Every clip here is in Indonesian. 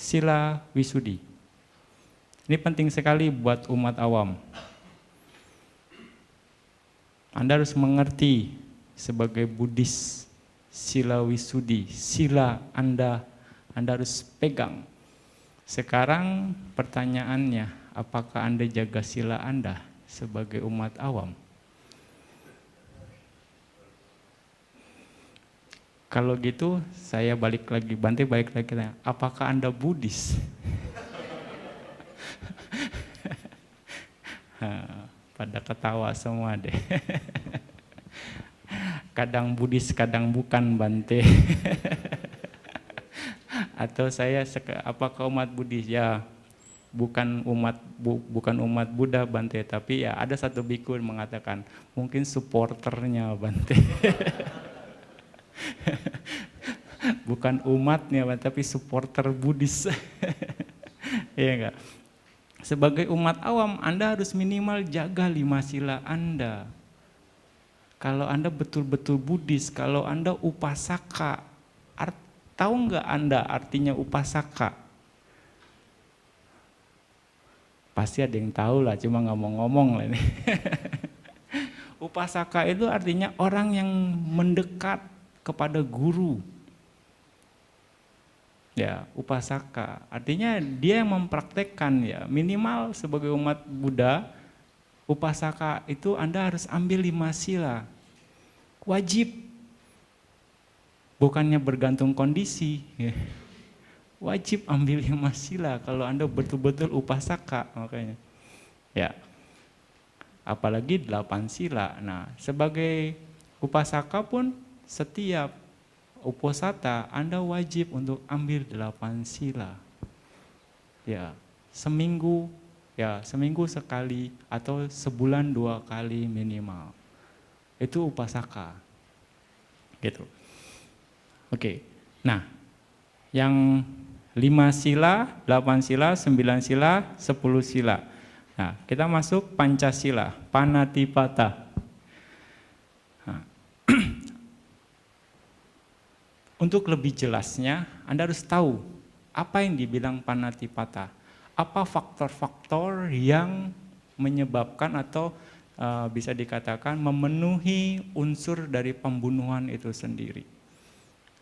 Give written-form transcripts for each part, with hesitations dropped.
sila wisudi. Ini penting sekali buat umat awam. Anda harus mengerti sebagai Buddhis sila wisudi, sila Anda harus pegang. Sekarang pertanyaannya, apakah Anda jaga sila Anda sebagai umat awam? Kalau gitu, saya balik lagi, Bante balik lagi, apakah Anda Buddhis? Pada ketawa semua deh. Kadang Buddhis, kadang bukan, Bante. Atau saya, apakah umat Buddhis? Ya, bukan umat Buddha, Bante, tapi ya ada satu biku yang mengatakan mungkin supporternya, Bante. Bukan umatnya, tapi supporter Buddhis. Iya enggak? Sebagai umat awam, Anda harus minimal jaga 5 sila Anda. Kalau Anda betul-betul Buddhis, kalau Anda upasaka, tahu nggak Anda artinya upasaka? Pasti ada yang tahu lah, cuma nggak mau ngomong lah ini. Upasaka itu artinya orang yang mendekat kepada guru. Ya, upasaka artinya dia yang mempraktekkan, ya minimal sebagai umat Buddha, upasaka itu Anda harus ambil 5 sila. Wajib. Bukannya bergantung kondisi. Ya. Wajib ambil 5 sila kalau Anda betul-betul upasaka, makanya. Ya. Apalagi 8 sila. Nah, sebagai upasaka pun setiap uposatha Anda wajib untuk ambil 8 sila. Ya, seminggu sekali atau sebulan 2 kali minimal. Itu upasaka. Gitu. Oke. Nah, yang 5 sila, 8 sila, 9 sila, 10 sila. Nah, kita masuk Pancasila, Panatipata. Nah, untuk lebih jelasnya, Anda harus tahu apa yang dibilang Panatipata. Apa faktor-faktor yang menyebabkan atau bisa dikatakan memenuhi unsur dari pembunuhan itu sendiri.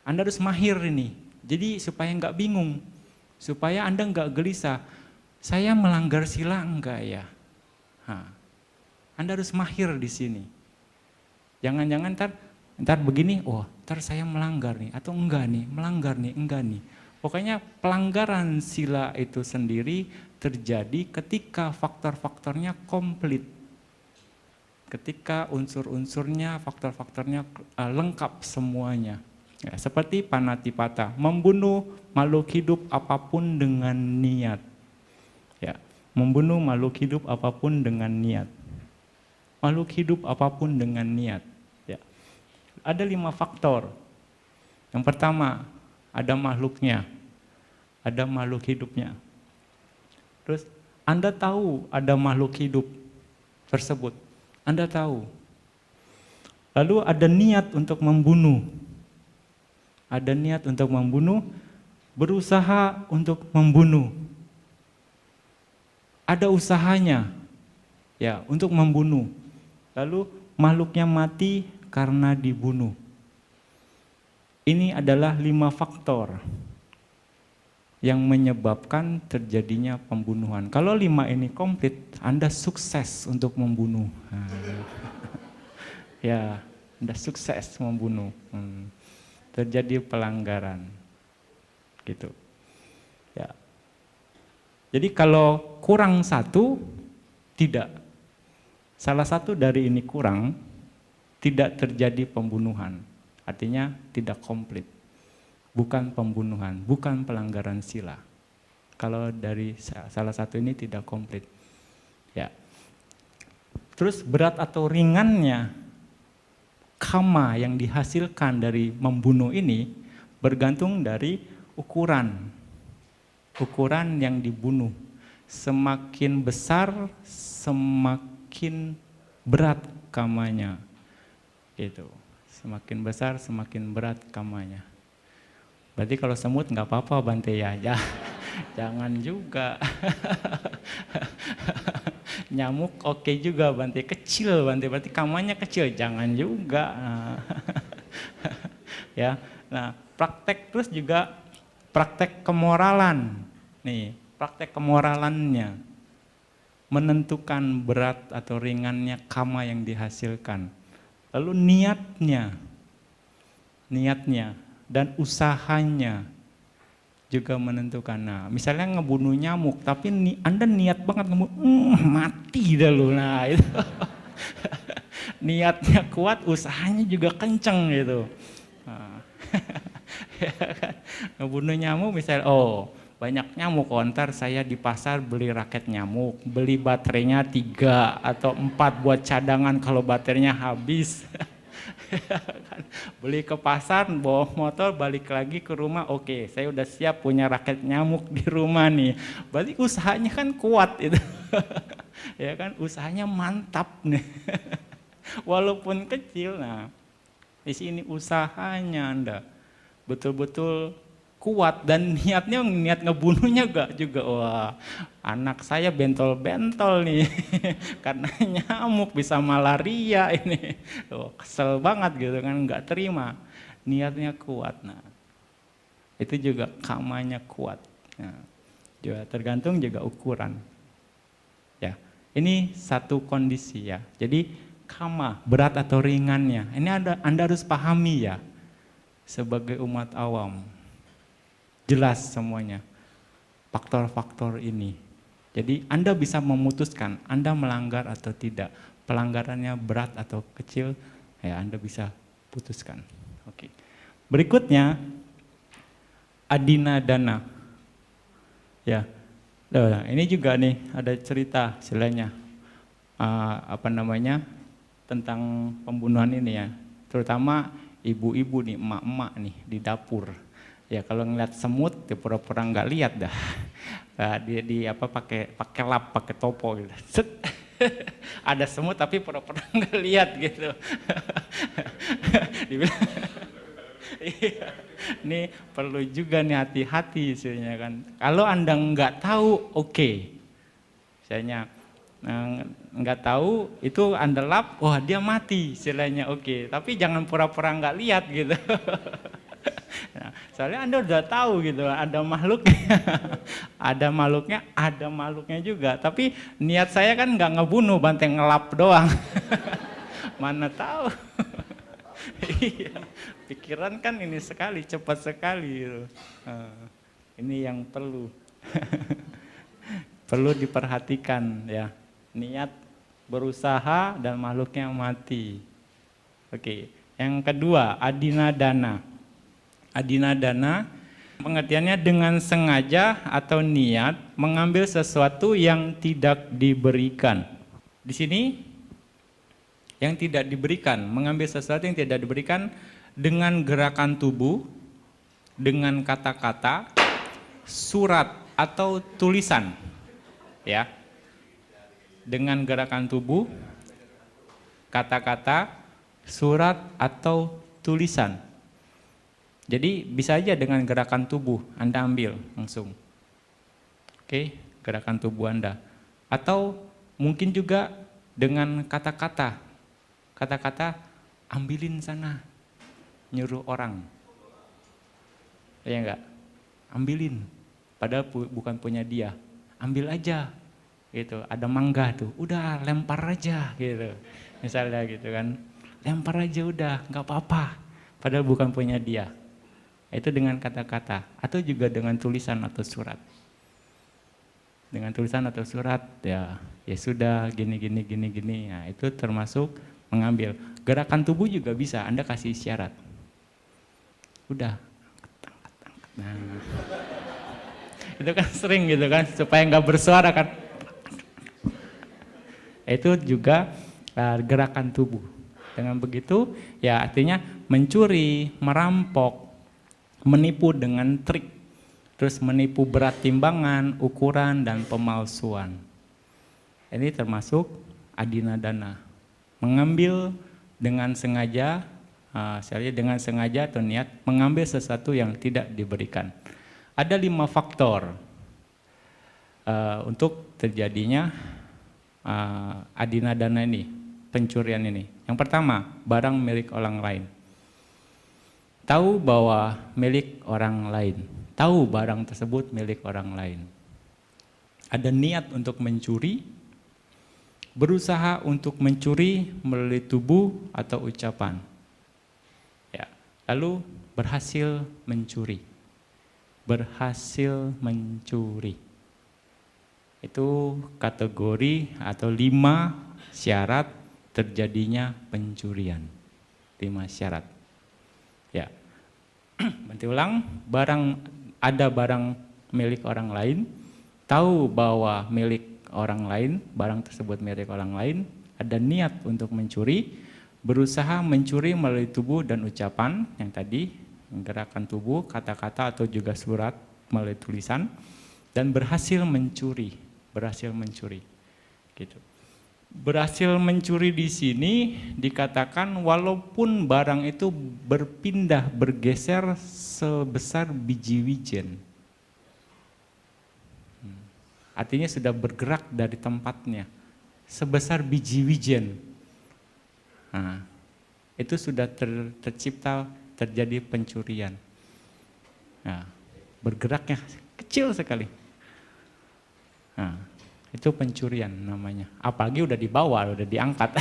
Anda harus mahir ini, jadi supaya nggak bingung, supaya Anda nggak gelisah. Saya melanggar sila enggak ya? Anda harus mahir di sini. Jangan-jangan ntar begini, ntar saya melanggar nih, atau enggak nih, melanggar nih, enggak nih. Pokoknya pelanggaran sila itu sendiri terjadi ketika faktor-faktornya komplit. Ketika unsur-unsurnya, faktor-faktornya lengkap semuanya. Ya, seperti Panatipata, membunuh makhluk hidup apapun dengan niat. Ya, membunuh makhluk hidup apapun dengan niat. Makhluk hidup apapun dengan niat. Ya. Ada 5 faktor. Yang pertama, ada makhluknya, ada makhluk hidupnya. Terus Anda tahu ada makhluk hidup tersebut, Anda tahu. Lalu ada niat untuk membunuh. Ada niat untuk membunuh, berusaha untuk membunuh. Ada usahanya, ya, untuk membunuh. Lalu makhluknya mati karena dibunuh. Ini adalah 5 faktor yang menyebabkan terjadinya pembunuhan. Kalau 5 ini komplit, Anda sukses untuk membunuh. Ya, Anda sukses membunuh. Terjadi pelanggaran, gitu. Ya. Jadi kalau kurang 1, tidak. Salah satu dari ini kurang, tidak terjadi pembunuhan. Artinya tidak komplit. Bukan pembunuhan, bukan pelanggaran sila. Kalau dari salah satu ini tidak komplit. Ya. Terus berat atau ringannya karma yang dihasilkan dari membunuh ini bergantung dari ukuran yang dibunuh. Semakin besar, semakin berat kamanya. Gitu. Semakin besar, semakin berat kamanya. Berarti kalau semut nggak apa-apa, Bante ya. Jangan juga. Nyamuk oke juga Bante, kecil Bante, berarti kamanya kecil, jangan juga. Ya, nah praktek terus juga praktek kemoralan. Nih, praktek kemoralannya menentukan berat atau ringannya kama yang dihasilkan. Lalu niatnya dan usahanya juga menentukan. Nah, misalnya ngebunuh nyamuk, tapi Anda niat banget ngebunuh, mati dah lu. Nah, itu niatnya kuat, usahanya juga kenceng gitu. Nah, ya kan? Ngebunuh nyamuk misalnya, banyak nyamuk, ntar saya di pasar beli raket nyamuk, beli baterainya 3 atau 4 buat cadangan kalau baterainya habis. Beli ke pasar, bawa motor, balik lagi ke rumah, oke, saya udah siap punya raket nyamuk di rumah nih. Berarti usahanya kan kuat itu. Ya kan, usahanya mantap nih. Walaupun kecil, nah di sini usahanya Anda betul-betul kuat dan niatnya niat ngebunuhnya gak juga. Wah, anak saya bentol-bentol nih karena nyamuk bisa malaria ini. Kesel banget gitu kan, nggak terima. Niatnya kuat. Nah, itu juga kamanya kuat. Nah, juga tergantung juga ukuran. Ya, ini satu kondisi ya. Jadi kama berat atau ringannya. Ini Anda harus pahami ya sebagai umat awam. Jelas semuanya, faktor-faktor ini. Jadi Anda bisa memutuskan Anda melanggar atau tidak. Pelanggarannya berat atau kecil, ya Anda bisa putuskan. Oke. Berikutnya, adinadana. Ya, ini juga nih ada cerita istilahnya, tentang pembunuhan ini ya. Terutama ibu-ibu nih, emak-emak nih di dapur. Ya kalau ngeliat semut, ya pura-pura nggak lihat dah. Dia pakai lap, pakai topo gitu. Set. Ada semut tapi pura-pura nggak lihat gitu. Dibilang, iya, ini perlu juga nih hati-hati istilahnya kan. Kalau Anda nggak tahu, oke. Misalnya nggak tahu itu Anda lap, wah dia mati istilahnya, oke. Tapi jangan pura-pura nggak lihat gitu. Nah, soalnya Anda udah tahu gitu, ada makhluknya juga. Tapi niat saya kan nggak ngebunuh, banteng ngelap doang. Mana tahu. Iya, pikiran kan ini sekali, cepat sekali gitu. Ini yang perlu diperhatikan ya. Niat berusaha dan makhluknya mati. Oke, yang kedua adinadana. Adinadana pengertiannya dengan sengaja atau niat mengambil sesuatu yang tidak diberikan. Di sini yang tidak diberikan, mengambil sesuatu yang tidak diberikan dengan gerakan tubuh, dengan kata-kata, surat atau tulisan. Ya. Dengan gerakan tubuh, kata-kata, surat atau tulisan. Jadi bisa aja dengan gerakan tubuh Anda ambil langsung. Oke, gerakan tubuh Anda. Atau mungkin juga dengan kata-kata. Kata-kata ambilin sana. Nyuruh orang. Ya enggak? Ambilin. Padahal bukan punya dia. Ambil aja. Gitu. Ada mangga tuh. Udah lempar aja gitu. Misalnya gitu kan. Lempar aja udah, enggak apa-apa. Padahal bukan punya dia. Itu dengan kata-kata atau juga dengan tulisan atau surat. Dengan tulisan atau surat ya sudah gini. Nah, itu termasuk mengambil. Gerakan tubuh juga bisa, Anda kasih isyarat. Udah. Nah. Itu kan sering gitu kan supaya nggak bersuara kan. Itu juga gerakan tubuh. Dengan begitu ya artinya mencuri, merampok, menipu dengan trik, terus menipu berat timbangan, ukuran, dan pemalsuan. Ini termasuk adinadana. Mengambil dengan sengaja, dengan sengaja atau niat, mengambil sesuatu yang tidak diberikan. Ada 5 faktor untuk terjadinya adina dana ini, pencurian ini. Yang pertama, barang milik orang lain. Tahu bahwa milik orang lain, tahu barang tersebut milik orang lain. Ada niat untuk mencuri, berusaha untuk mencuri melalui tubuh atau ucapan. Ya, lalu berhasil mencuri. Berhasil mencuri. Itu kategori atau 5 syarat terjadinya pencurian. 5 syarat. Ya. Berarti ulang, ada barang milik orang lain, tahu bahwa milik orang lain, barang tersebut milik orang lain, ada niat untuk mencuri, berusaha mencuri melalui tubuh dan ucapan, yang tadi, gerakan tubuh, kata-kata atau juga surat melalui tulisan, dan berhasil mencuri, gitu. Berhasil mencuri di sini dikatakan walaupun barang itu berpindah, bergeser sebesar biji wijen. Artinya sudah bergerak dari tempatnya, sebesar biji wijen. Nah, itu sudah tercipta, terjadi pencurian. Nah, bergeraknya kecil sekali. Nah, itu pencurian namanya. Apalagi udah dibawa, udah diangkat.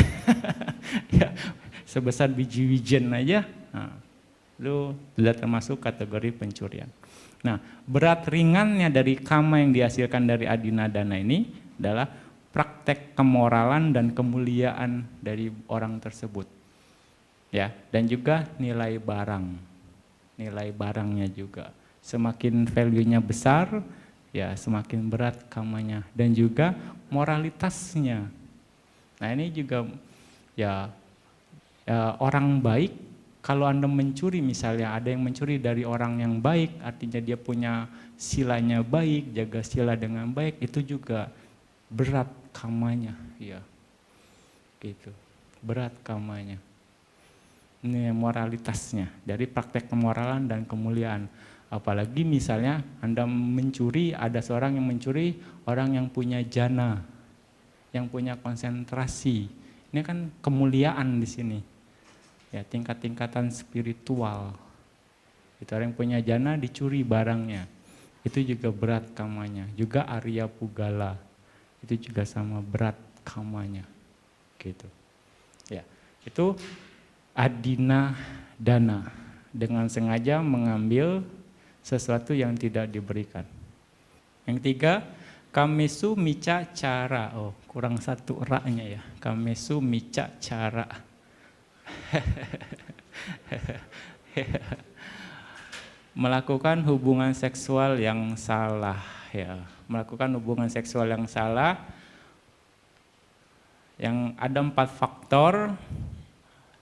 Ya, sebesar biji wijen aja, nah, itu sudah termasuk kategori pencurian. Nah, berat ringannya dari kama yang dihasilkan dari adina dana ini adalah praktek kemoralan dan kemuliaan dari orang tersebut. Ya, dan juga nilai barang. Nilai barangnya juga. Semakin value-nya besar, ya semakin berat kamanya, dan juga moralitasnya. Nah, ini juga ya orang baik, kalau Anda mencuri, misalnya ada yang mencuri dari orang yang baik, artinya dia punya silanya baik, jaga sila dengan baik, itu juga berat kamanya, ya, gitu, berat kamanya. Ini moralitasnya, dari praktek kemoralan dan kemuliaan. Apalagi misalnya Anda mencuri, ada seorang yang mencuri, orang yang punya jana, yang punya konsentrasi. Ini kan kemuliaan di sini. Ya, tingkat-tingkatan spiritual. Itu orang yang punya jana dicuri barangnya. Itu juga berat kamanya. Juga Arya Pugala. Itu juga sama berat kamanya. Gitu. Ya, itu adina dana, dengan sengaja mengambil sesuatu yang tidak diberikan. Yang 3, kamesu mica cara. Oh, kurang 1 ra-nya ya. Kamesu mica cara. Melakukan hubungan seksual yang salah, ya. Melakukan hubungan seksual yang salah, yang ada 4 faktor.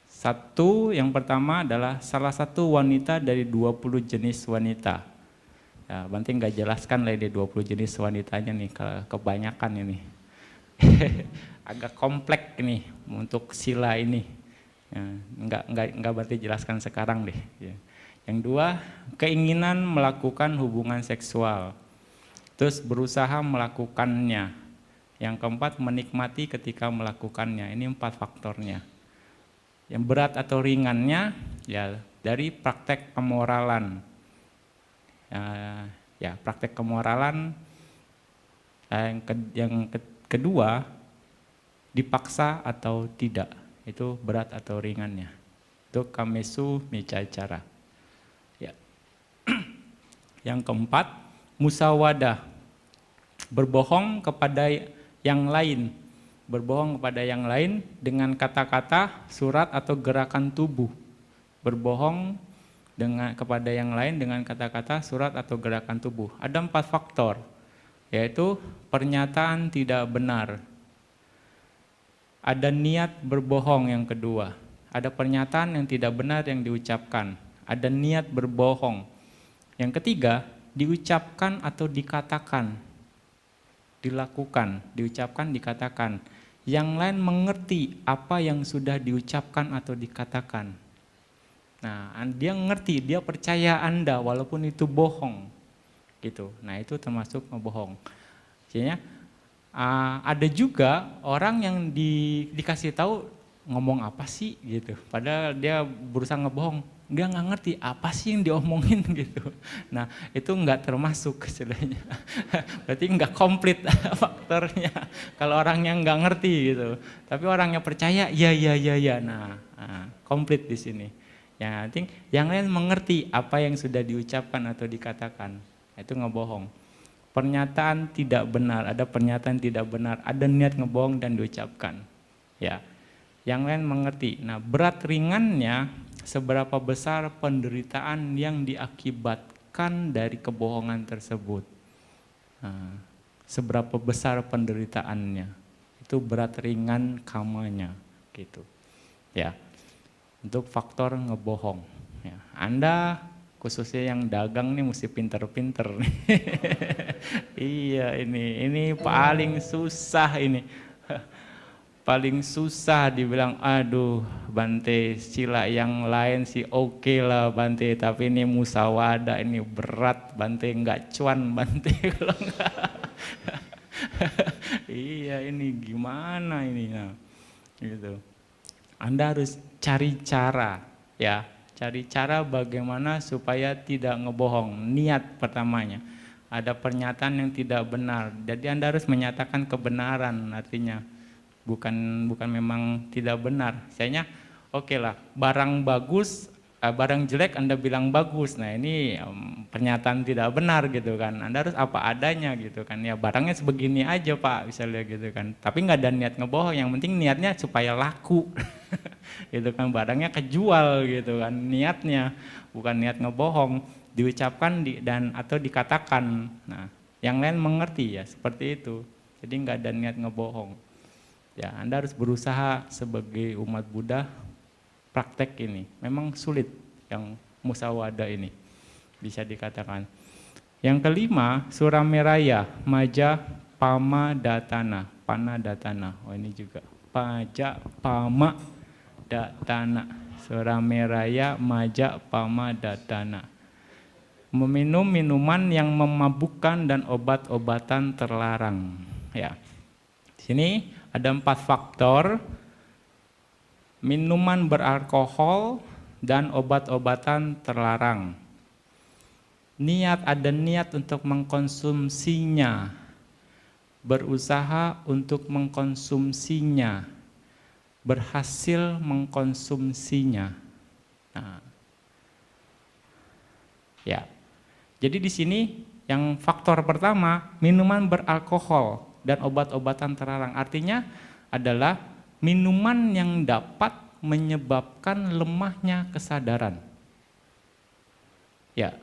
1, yang pertama adalah salah satu wanita dari 20 jenis wanita. Ya, Banting nggak jelaskan lah ini 20 jenis wanitanya nih, kebanyakan ini. Agak kompleks nih untuk sila ini. Ya, enggak berarti jelaskan sekarang deh. Ya. Yang 2, keinginan melakukan hubungan seksual, terus berusaha melakukannya. Yang keempat, menikmati ketika melakukannya. Ini 4 faktornya. Yang berat atau ringannya ya dari praktek kemoralan. Ya, praktek kemoralan. Yang kedua, dipaksa atau tidak. Itu berat atau ringannya. Itu kamesu micacara. Ya. Yang keempat, musawadah. Berbohong kepada yang lain. Berbohong kepada yang lain dengan kata-kata, surat atau gerakan tubuh. Berbohong kepada yang lain dengan kata-kata, surat atau gerakan tubuh. Ada 4 faktor, yaitu pernyataan tidak benar. Ada niat berbohong yang kedua. Ada pernyataan yang tidak benar yang diucapkan. Ada niat berbohong. Yang ketiga, diucapkan atau dikatakan. Dilakukan, diucapkan, dikatakan. Yang lain mengerti apa yang sudah diucapkan atau dikatakan. Nah, dia ngerti, dia percaya Anda walaupun itu bohong. Gitu. Nah, itu termasuk ngebohong. Artinya ada juga orang yang dikasih tahu ngomong apa sih gitu, padahal dia berusaha ngebohong, dia nggak ngerti apa sih yang diomongin gitu. Nah itu nggak termasuk istilahnya, berarti nggak komplit faktornya. Kalau orangnya nggak ngerti gitu, tapi orangnya percaya, ya, nah komplit di sini. Yang penting yang lain mengerti apa yang sudah diucapkan atau dikatakan, itu ngebohong. Pernyataan tidak benar, ada pernyataan tidak benar, ada niat ngebohong dan diucapkan. Ya, yang lain mengerti. Nah, berat ringannya seberapa besar penderitaan yang diakibatkan dari kebohongan tersebut. Nah, seberapa besar penderitaannya, itu berat ringan kamanya, gitu. Ya, untuk faktor ngebohong. Ya, Anda khususnya yang dagang nih mesti pinter-pinter nih. Iya ini paling susah ini. Paling susah dibilang, aduh Bante, sila yang lain sih oke lah Bante, tapi ini musyawadah ini berat Bante, nggak cuan Bante kalau nggak. Iya ini gimana ini, nah, gitu. Anda harus cari cara, ya, cari cara bagaimana supaya tidak ngebohong. Niat pertamanya, ada pernyataan yang tidak benar, jadi Anda harus menyatakan kebenaran, artinya bukan memang tidak benar. Misalnya, oke lah, barang bagus, barang jelek Anda bilang bagus. Nah ini pernyataan tidak benar gitu kan. Anda harus apa adanya gitu kan. Ya barangnya sebegini aja Pak, misalnya gitu kan. Tapi nggak ada niat ngebohong. Yang penting niatnya supaya laku, gitu kan. Barangnya kejual gitu kan. Niatnya bukan niat ngebohong. Diucapkan dan atau dikatakan. Nah, yang lain mengerti ya seperti itu. Jadi nggak ada niat ngebohong. Ya, Anda harus berusaha sebagai umat Buddha praktek ini. Memang sulit yang musyawadah ini, bisa dikatakan. Yang kelima, Surameraya, Maja Pama Datana, Pana Datana. Oh ini juga, Paja Pama Datana, Surameraya, Maja Pama Datana. Meminum minuman yang memabukkan dan obat-obatan terlarang. Ya, sini ada 4 faktor: minuman beralkohol dan obat-obatan terlarang. Ada niat untuk mengkonsumsinya, berusaha untuk mengkonsumsinya, berhasil mengkonsumsinya. Nah, ya, jadi di sini yang faktor pertama minuman beralkohol dan obat-obatan terlarang, artinya adalah minuman yang dapat menyebabkan lemahnya kesadaran. Ya,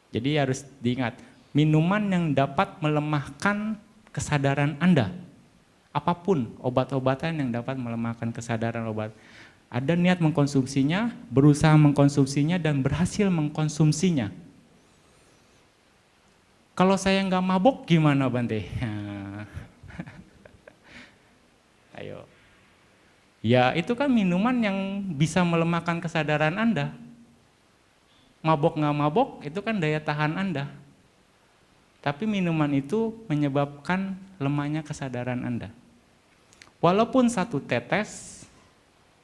jadi harus diingat, minuman yang dapat melemahkan kesadaran Anda. Apapun obat-obatan yang dapat melemahkan kesadaran obat. Ada niat mengkonsumsinya, berusaha mengkonsumsinya, dan berhasil mengkonsumsinya. Kalau saya nggak mabuk gimana Bante? Ayo. Ya itu kan minuman yang bisa melemahkan kesadaran Anda. Mabok nggak mabok itu kan daya tahan Anda. Tapi minuman itu menyebabkan lemahnya kesadaran Anda. Walaupun 1 tetes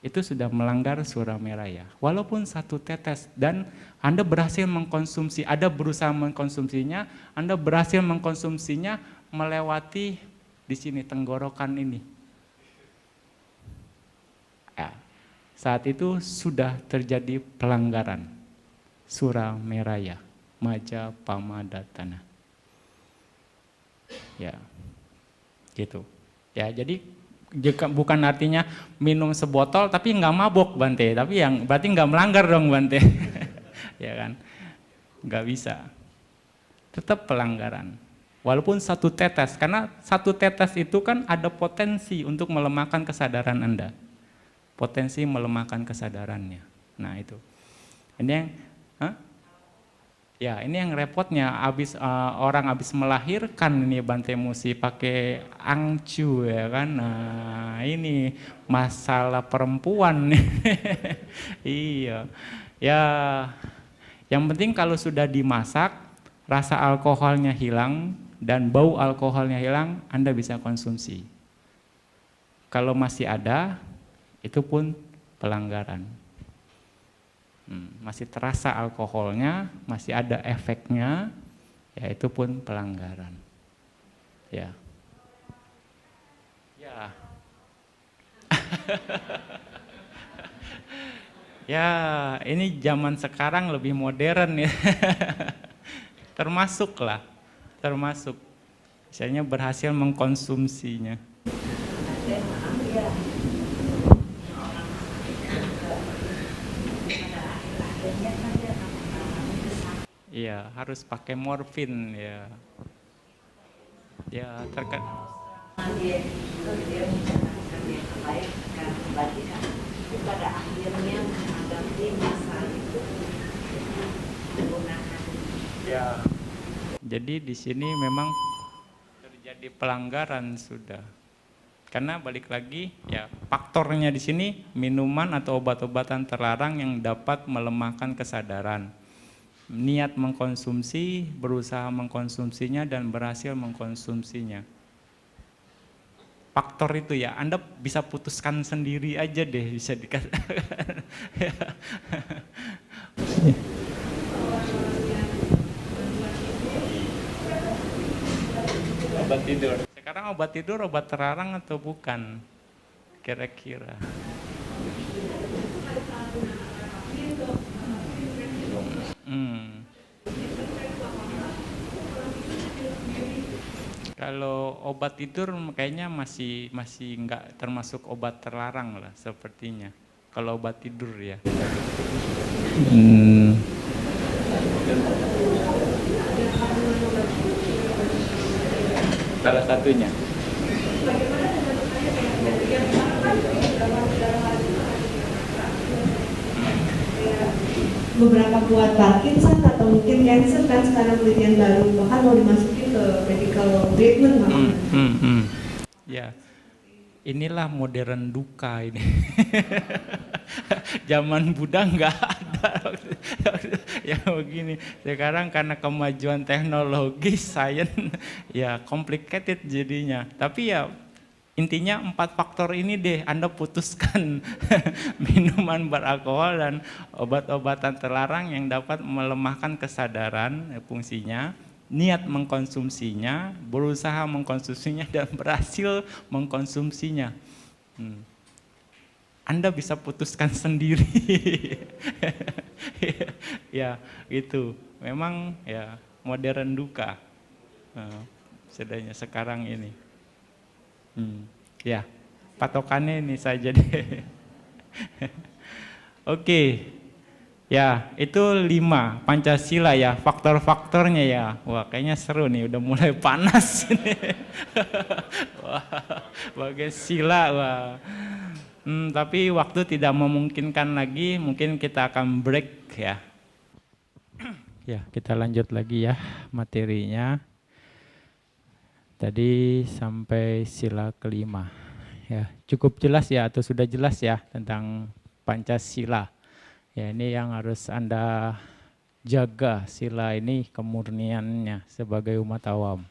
itu sudah melanggar Surameraya. Walaupun 1 tetes dan Anda berhasil mengkonsumsi, Anda berusaha mengkonsumsinya, Anda berhasil mengkonsumsinya melewati di sini tenggorokan ini. Ya, saat itu sudah terjadi pelanggaran Surameraya, Maja Pama Datana. Ya, gitu. Ya, jadi bukan artinya minum sebotol tapi nggak mabok Bante, tapi yang berarti nggak melanggar dong Bante. Ya kan, nggak bisa, tetap pelanggaran. Walaupun 1 tetes, karena 1 tetes itu kan ada potensi untuk melemahkan kesadaran Anda, potensi melemahkan kesadarannya. Nah itu, ini yang, ya ini yang repotnya, orang habis melahirkan ini Bante mesti pakai angcu ya kan. Nah ini masalah perempuan. Iya ya, yang penting kalau sudah dimasak rasa alkoholnya hilang, dan bau alkoholnya hilang, Anda bisa konsumsi. Kalau masih ada, itu pun pelanggaran. Masih terasa alkoholnya, masih ada efeknya, ya itu pun pelanggaran. Ya. Ya. Ya, ini zaman sekarang lebih modern ya. Termasuk. Misalnya berhasil mengkonsumsinya. Iya, harus pakai morfin ya. Ya, pada akhirnya menghadapi masa itu menggunakan. Ya. Jadi di sini memang terjadi pelanggaran sudah. Karena balik lagi ya faktornya di sini minuman atau obat-obatan terlarang yang dapat melemahkan kesadaran. Niat mengkonsumsi, berusaha mengkonsumsinya dan berhasil mengkonsumsinya. Faktor itu ya, Anda bisa putuskan sendiri aja deh, bisa dikatakan. Obat tidur. Sekarang obat tidur obat terlarang atau bukan? Kira-kira. Kalau obat tidur kayaknya masih nggak termasuk obat terlarang lah sepertinya. Kalau obat tidur ya. Salah satunya. Beberapa kuat Parkinson atau mungkin cancer kan sekarang penelitian baru bahkan mau dimasukin ke medical treatment malah. Ya, inilah modern duka ini. Zaman Buddha nggak ada ya begini. Sekarang karena kemajuan teknologi, sains ya complicated jadinya. Tapi ya intinya 4 faktor ini deh Anda putuskan minuman beralkohol dan obat-obatan terlarang yang dapat melemahkan kesadaran fungsinya, niat mengkonsumsinya, berusaha mengkonsumsinya dan berhasil mengkonsumsinya. Anda bisa putuskan sendiri. Ya gitu. Memang ya modern duka sedanya sekarang ini. Ya, patokannya ini saja deh. Oke, ya itu 5 Pancasila ya, faktor-faktornya ya. Wah kayaknya seru nih, udah mulai panas ini. Wah, bagai sila, wah. Tapi waktu tidak memungkinkan lagi, mungkin kita akan break ya. Ya, kita lanjut lagi ya materinya. Tadi sampai sila kelima. Ya, cukup jelas ya atau sudah jelas ya tentang Pancasila. Ya, ini yang harus Anda jaga, sila ini kemurniannya sebagai umat awam.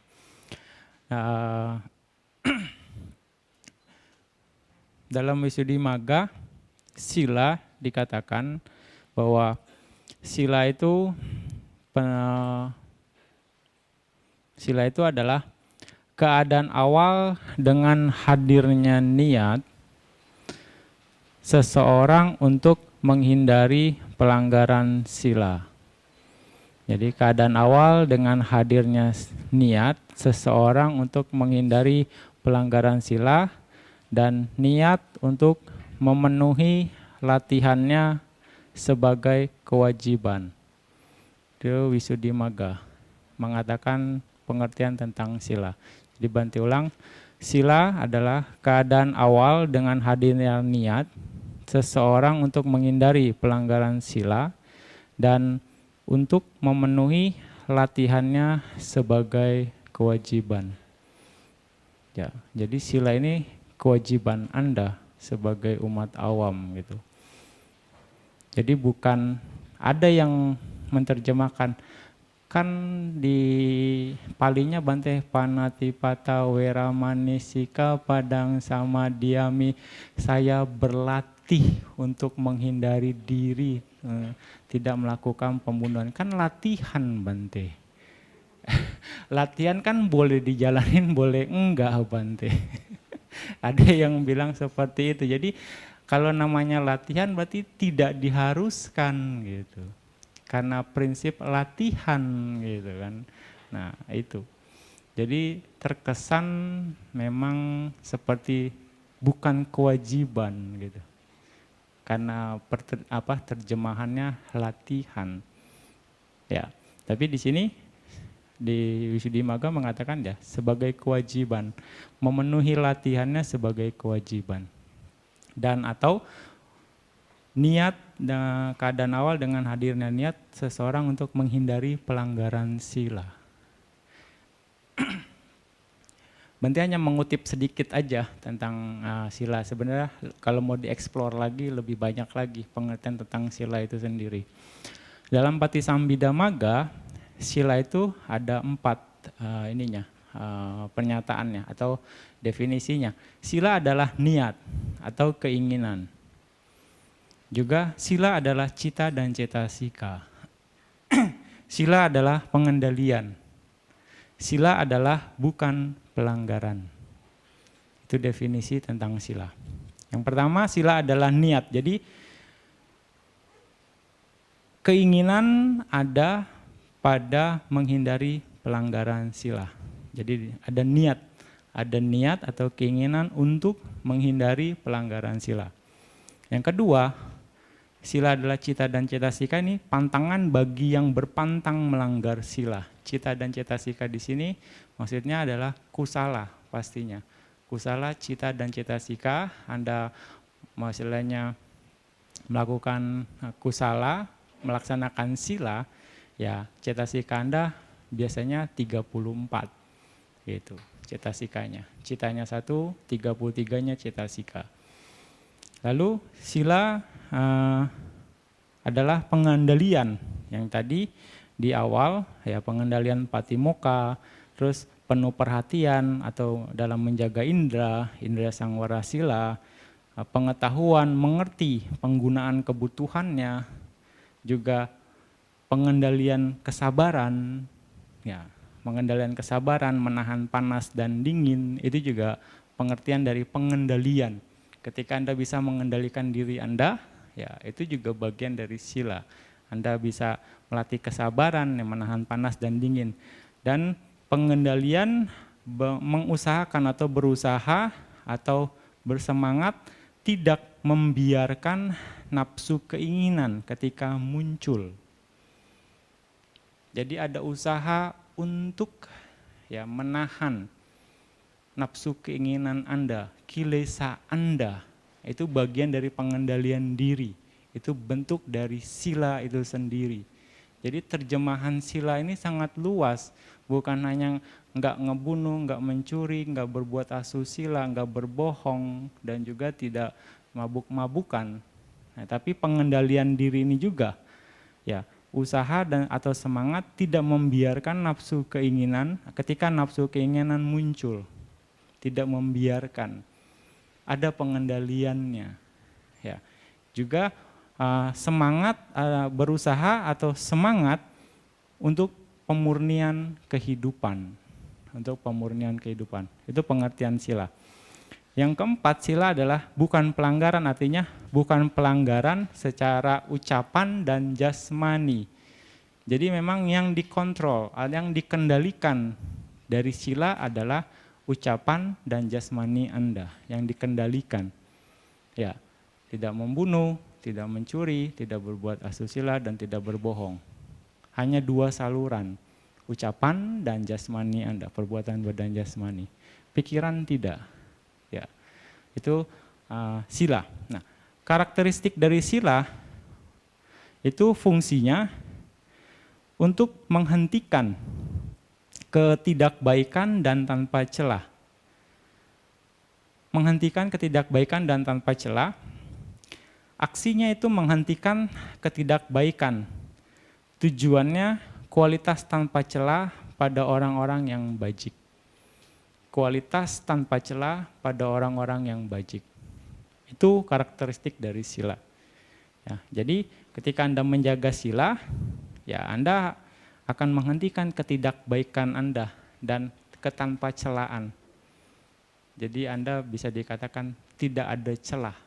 Dalam Wisuddhimagga, sila dikatakan bahwa sila itu adalah keadaan awal dengan hadirnya niat seseorang untuk menghindari pelanggaran sila. Jadi keadaan awal dengan hadirnya niat seseorang untuk menghindari pelanggaran sila dan niat untuk memenuhi latihannya sebagai kewajiban. Itu Wisuddhimagga mengatakan pengertian tentang sila. Dibantu ulang, sila adalah keadaan awal dengan hadirnya niat seseorang untuk menghindari pelanggaran sila dan untuk memenuhi latihannya sebagai kewajiban. Ya, jadi sila ini kewajiban Anda sebagai umat awam gitu. Jadi bukan ada yang menerjemahkan kan di palinya Bante, panatipata weramanisika padang sama diami, saya berlatih untuk menghindari diri, tidak melakukan pembunuhan. Kan latihan Bante. Latihan kan boleh dijalanin, boleh enggak Bante. Ada yang bilang seperti itu. Jadi kalau namanya latihan berarti tidak diharuskan gitu. Karena prinsip latihan gitu kan. Nah itu. Jadi terkesan memang seperti bukan kewajiban gitu. Karena terjemahannya latihan. Ya, tapi di sini di Wisuddhimagga mengatakan ya sebagai kewajiban, memenuhi latihannya sebagai kewajiban. Dan atau niat keadaan awal dengan hadirnya niat seseorang untuk menghindari pelanggaran sila. Bante hanya mengutip sedikit aja tentang sila. Sebenarnya kalau mau dieksplor lagi lebih banyak lagi pengertian tentang sila itu sendiri. Dalam Patisambhidamagga, sila itu ada 4 pernyataannya atau definisinya. Sila adalah niat atau keinginan. Juga sila adalah cita dan cetasika. Sila adalah pengendalian. Sila adalah bukan pelanggaran. Itu definisi tentang sila. Yang pertama, sila adalah niat. Jadi keinginan ada pada menghindari pelanggaran sila. Jadi ada niat atau keinginan untuk menghindari pelanggaran sila. Yang kedua, sila adalah cita dan cetasika, ini pantangan bagi yang berpantang melanggar sila. Cita dan cetasika di sini maksudnya adalah kusala pastinya. Kusala, cita dan cetasika, Anda maksudnya melakukan kusala, melaksanakan sila, ya cetasika Anda biasanya 34 gitu cetasikanya. Citanya 1, 33-nya cetasika. Lalu sila adalah pengendalian yang tadi di awal ya, pengendalian patimokkha, terus penuh perhatian atau dalam menjaga indera sangwara sila, pengetahuan, mengerti penggunaan kebutuhannya, juga pengendalian kesabaran, ya, pengendalian kesabaran, menahan panas dan dingin, itu juga pengertian dari pengendalian. Ketika Anda bisa mengendalikan diri Anda, ya itu juga bagian dari sila. Anda bisa melatih kesabaran, yang menahan panas dan dingin. Dan pengendalian mengusahakan atau berusaha atau bersemangat tidak membiarkan nafsu keinginan ketika muncul. Jadi ada usaha untuk ya menahan nafsu keinginan Anda, kilesa Anda. Itu bagian dari pengendalian diri. Itu bentuk dari sila itu sendiri. Jadi terjemahan sila ini sangat luas. Bukan hanya enggak ngebunuh, enggak mencuri, enggak berbuat asusila, enggak berbohong, dan juga tidak mabuk-mabukan. Nah, tapi pengendalian diri ini juga ya, usaha dan atau semangat tidak membiarkan nafsu keinginan ketika nafsu keinginan muncul, tidak membiarkan, ada pengendaliannya. Ya, juga semangat berusaha atau semangat untuk pemurnian kehidupan, itu pengertian sila. Yang keempat, sila adalah bukan pelanggaran, artinya bukan pelanggaran secara ucapan dan jasmani. Jadi memang yang dikontrol, yang dikendalikan dari sila adalah ucapan dan jasmani Anda, yang dikendalikan. Ya, tidak membunuh, tidak mencuri, tidak berbuat asusila, dan tidak berbohong. Hanya 2 saluran, ucapan dan jasmani Anda, perbuatan badan jasmani. Pikiran tidak. Ya, itu sila. Nah, karakteristik dari sila itu fungsinya untuk menghentikan ketidakbaikan dan tanpa celah. Menghentikan ketidakbaikan dan tanpa celah, aksinya itu menghentikan ketidakbaikan. Tujuannya kualitas tanpa celah pada orang-orang yang bajik. Kualitas tanpa celah pada orang-orang yang bajik. Itu karakteristik dari sila. Ya, jadi ketika Anda menjaga sila, ya Anda akan menghentikan ketidakbaikan Anda dan ketanpa celaan. Jadi Anda bisa dikatakan tidak ada celah.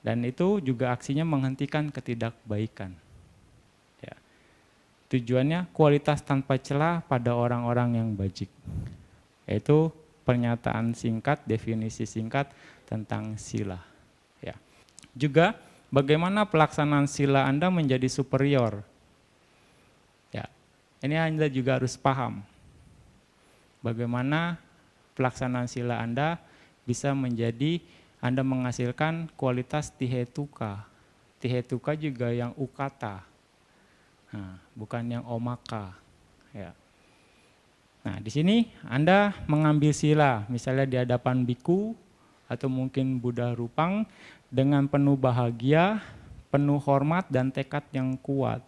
Dan itu juga aksinya menghentikan ketidakbaikan. Ya. Tujuannya kualitas tanpa celah pada orang-orang yang bajik. Yaitu pernyataan singkat, definisi singkat tentang sila. Ya. Juga bagaimana pelaksanaan sila Anda menjadi superior. Ya. Ini Anda juga harus paham. Bagaimana pelaksanaan sila Anda bisa menjadi Anda menghasilkan kualitas tihetuka. Tihetuka juga yang ukata. Nah, bukan yang omaka. Ya. Nah, di sini Anda mengambil sila, misalnya di hadapan biku atau mungkin Buddha Rupang dengan penuh bahagia, penuh hormat dan tekad yang kuat.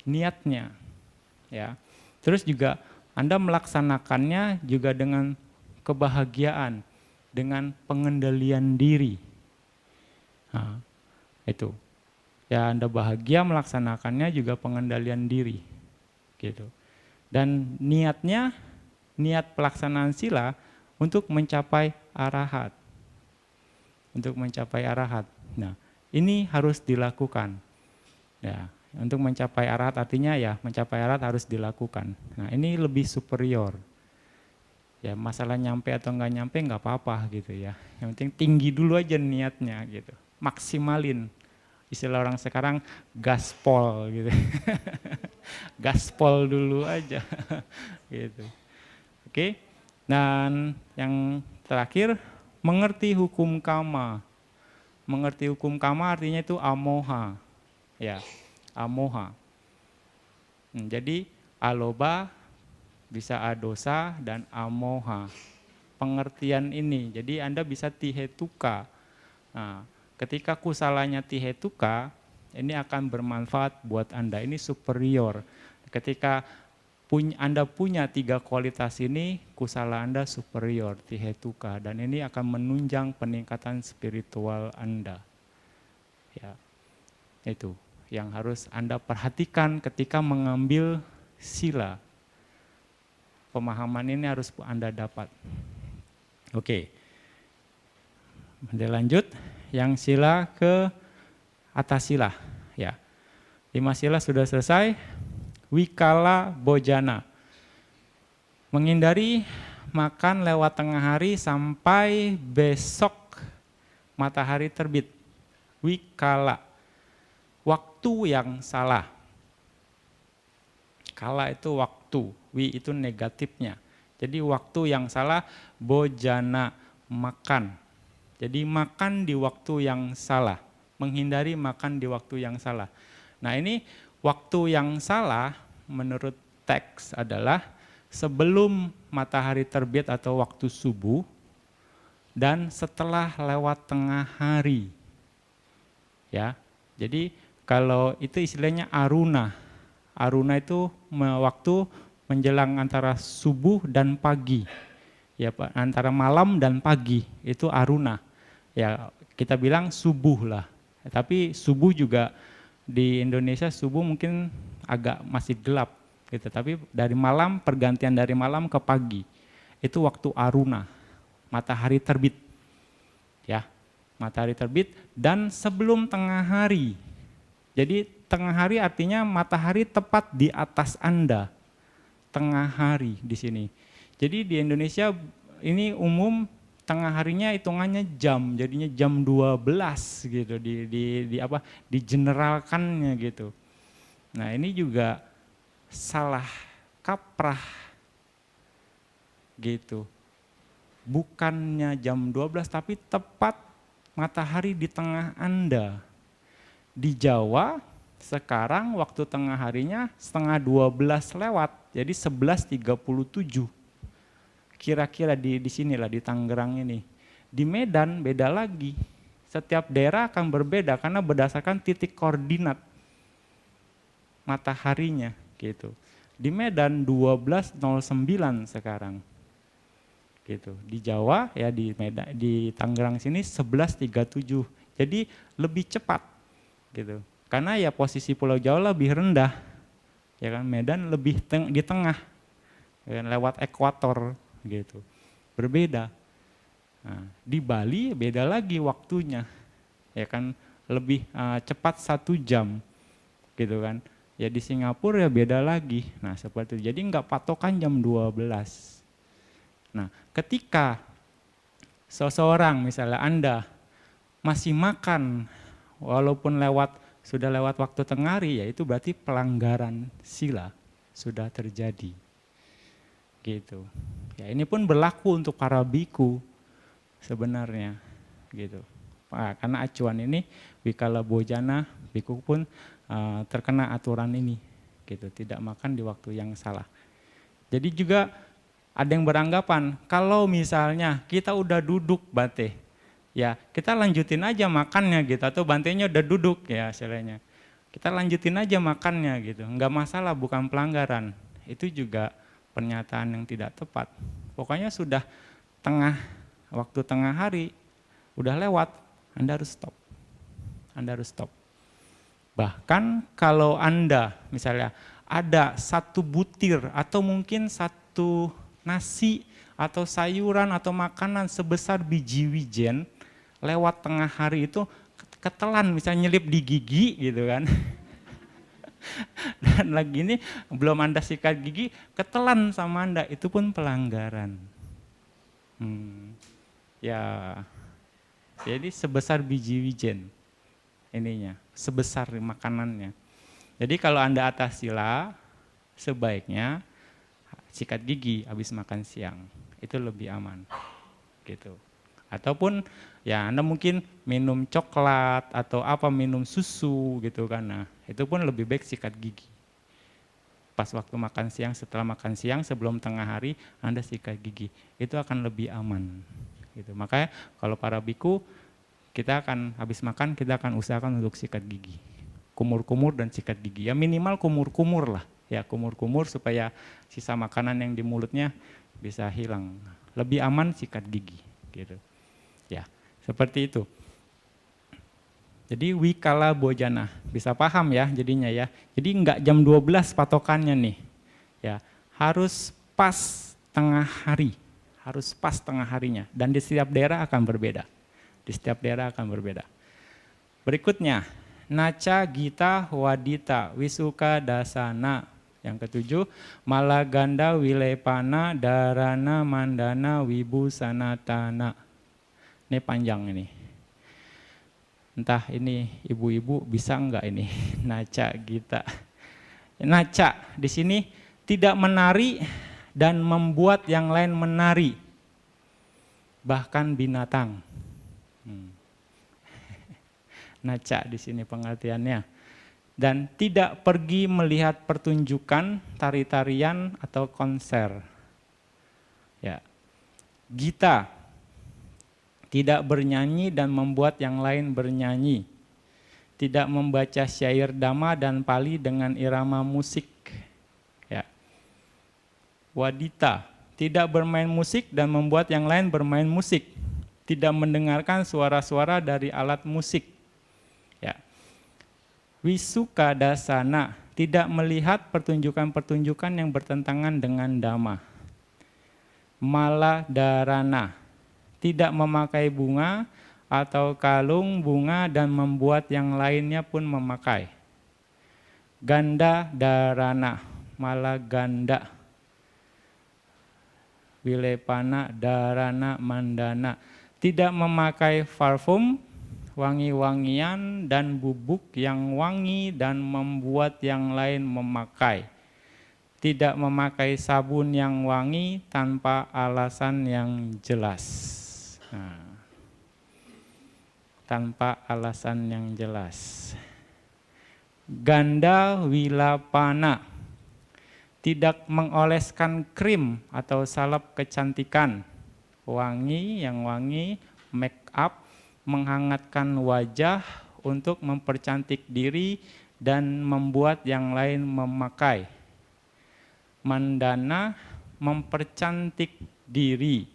Niatnya, ya. Terus juga Anda melaksanakannya juga dengan kebahagiaan, dengan pengendalian diri. Nah, itu. Ya, Anda bahagia melaksanakannya juga pengendalian diri, gitu. Dan niatnya, niat pelaksanaan sila untuk mencapai arahat. Untuk mencapai arahat. Nah, ini harus dilakukan. Ya, untuk mencapai arahat artinya ya mencapai arahat harus dilakukan. Nah, ini lebih superior. Ya, masalah nyampe atau enggak nyampe enggak apa-apa gitu ya. Yang penting tinggi dulu aja niatnya gitu. Maksimalin. Istilah orang sekarang gaspol gitu. Gaspol dulu aja gitu. Oke. Dan yang terakhir, mengerti hukum kama. Mengerti hukum kama artinya itu amoha. Ya, amoha. Jadi aloba bisa adosa dan amoha. Pengertian ini. Jadi Anda bisa tihetuka. Nah, ketika kusalanya tihetuka, ini akan bermanfaat buat Anda. Ini superior. Ketika Anda punya 3 kualitas ini, kusala Anda superior, tihetuka. Dan ini akan menunjang peningkatan spiritual Anda. Ya, itu yang harus Anda perhatikan ketika mengambil sila. Pemahaman ini harus Anda dapat. Oke. Lanjut. Yang sila ke atas sila, ya. 5 sila sudah selesai. Wikala bojana. Menghindari makan lewat tengah hari sampai besok matahari terbit. Wikala. Waktu yang salah. Kala itu waktu, wi itu negatifnya. Jadi waktu yang salah, bojana, makan. Jadi makan di waktu yang salah, menghindari makan di waktu yang salah. Nah, ini waktu yang salah menurut teks adalah sebelum matahari terbit atau waktu subuh dan setelah lewat tengah hari. Ya. Jadi kalau itu istilahnya aruna. Aruna itu waktu menjelang antara subuh dan pagi. Ya, Pak, antara malam dan pagi itu aruna. Ya, kita bilang subuh lah. Tapi subuh juga di Indonesia subuh mungkin agak masih gelap gitu. Tapi dari malam, pergantian dari malam ke pagi itu waktu aruna, matahari terbit. Ya, matahari terbit dan sebelum tengah hari. Jadi tengah hari artinya matahari tepat di atas Anda. Tengah hari di sini. Jadi di Indonesia ini umum tengah harinya hitungannya jam, jadinya jam 12 gitu digeneralkannya gitu. Nah, ini juga salah kaprah gitu. Bukannya jam 12 tapi tepat matahari di tengah Anda. Di Jawa sekarang waktu tengah harinya setengah 12 lewat, jadi 11.37. Kira-kira di sinilah di Tangerang ini. Di Medan beda lagi. Setiap daerah akan berbeda karena berdasarkan titik koordinat mataharinya gitu. Di Medan 12.09 sekarang. Gitu. Di Jawa ya di Medan, di Tangerang sini 11.37. Jadi lebih cepat gitu. Karena ya posisi Pulau Jawa lebih rendah. Ya kan, Medan lebih di tengah. Ya, lewat ekuator gitu. Berbeda. Nah, di Bali beda lagi waktunya. Ya kan, lebih cepat 1 jam. Gitu kan. Ya di Singapura ya beda lagi. Nah, seperti itu. Jadi enggak patokan jam 12. Nah, ketika seseorang misalnya Anda masih makan walaupun sudah lewat waktu tengah hari, ya itu berarti pelanggaran sila sudah terjadi. Gitu. Ya ini pun berlaku untuk para biku sebenarnya gitu. Karena acuan ini Wikala Bojana biku pun terkena aturan ini gitu, tidak makan di waktu yang salah. Jadi juga ada yang beranggapan kalau misalnya kita udah duduk Bante, ya kita lanjutin aja makannya gitu, atau Bantenya udah duduk ya istilahnya, kita lanjutin aja makannya gitu, nggak masalah, bukan pelanggaran. Itu juga pernyataan yang tidak tepat. Pokoknya sudah waktu tengah hari udah lewat, Anda harus stop. Anda harus stop. Bahkan kalau Anda misalnya ada 1 butir atau mungkin 1 nasi atau sayuran atau makanan sebesar biji wijen lewat tengah hari itu ketelan, misalnya nyelip di gigi gitu kan. Dan lagi ini belum Anda sikat gigi, ketelan sama Anda, itu pun pelanggaran. Ya, jadi sebesar biji wijen ininya, sebesar makanannya. Jadi kalau Anda atas sila, sebaiknya sikat gigi habis makan siang, itu lebih aman gitu. Ataupun ya Anda mungkin minum coklat atau minum susu gitu kan, nah itu pun lebih baik sikat gigi pas waktu makan siang. Setelah makan siang sebelum tengah hari Anda sikat gigi, itu akan lebih aman gitu. Makanya kalau para biku, kita akan habis makan kita akan usahakan untuk sikat gigi, kumur-kumur dan sikat gigi, ya minimal kumur-kumur lah. Ya kumur-kumur supaya sisa makanan yang di mulutnya bisa hilang. Lebih aman sikat gigi gitu. Ya, seperti itu. Jadi Wikala Bojana, bisa paham ya jadinya ya. Jadi enggak jam 12 patokannya nih. Ya, harus pas tengah hari. Harus pas tengah harinya, dan di setiap daerah akan berbeda. Di setiap daerah akan berbeda. Berikutnya, Naca Gita Wadita Wisuka Dasana. Yang ketujuh, Malaganda Wilepana Darana Mandana Wibu Sanatana. Ini panjang ini. Entah ini ibu-ibu bisa enggak ini Naca Gita. Naca di sini tidak menari dan membuat yang lain menari. Bahkan binatang. Naca di sini pengertiannya. Dan tidak pergi melihat pertunjukan, tari-tarian atau konser. Ya. Gita tidak bernyanyi dan membuat yang lain bernyanyi. Tidak membaca syair dhamma dan pali dengan irama musik. Ya. Wadita tidak bermain musik dan membuat yang lain bermain musik. Tidak mendengarkan suara-suara dari alat musik. Ya. Wisuka Dasana tidak melihat pertunjukan-pertunjukan yang bertentangan dengan dhamma. Maladarana tidak memakai bunga atau kalung bunga dan membuat yang lainnya pun memakai. Ganda Darana, Malaganda. Wilepana Darana Mandana tidak memakai parfum, wangi-wangian dan bubuk yang wangi dan membuat yang lain memakai. Tidak memakai sabun yang wangi tanpa alasan yang jelas. Nah, tanpa alasan yang jelas. Ganda Wilapana tidak mengoleskan krim atau salep kecantikan, wangi yang wangi, make up, menghangatkan wajah untuk mempercantik diri dan membuat yang lain memakai. Mandana mempercantik diri.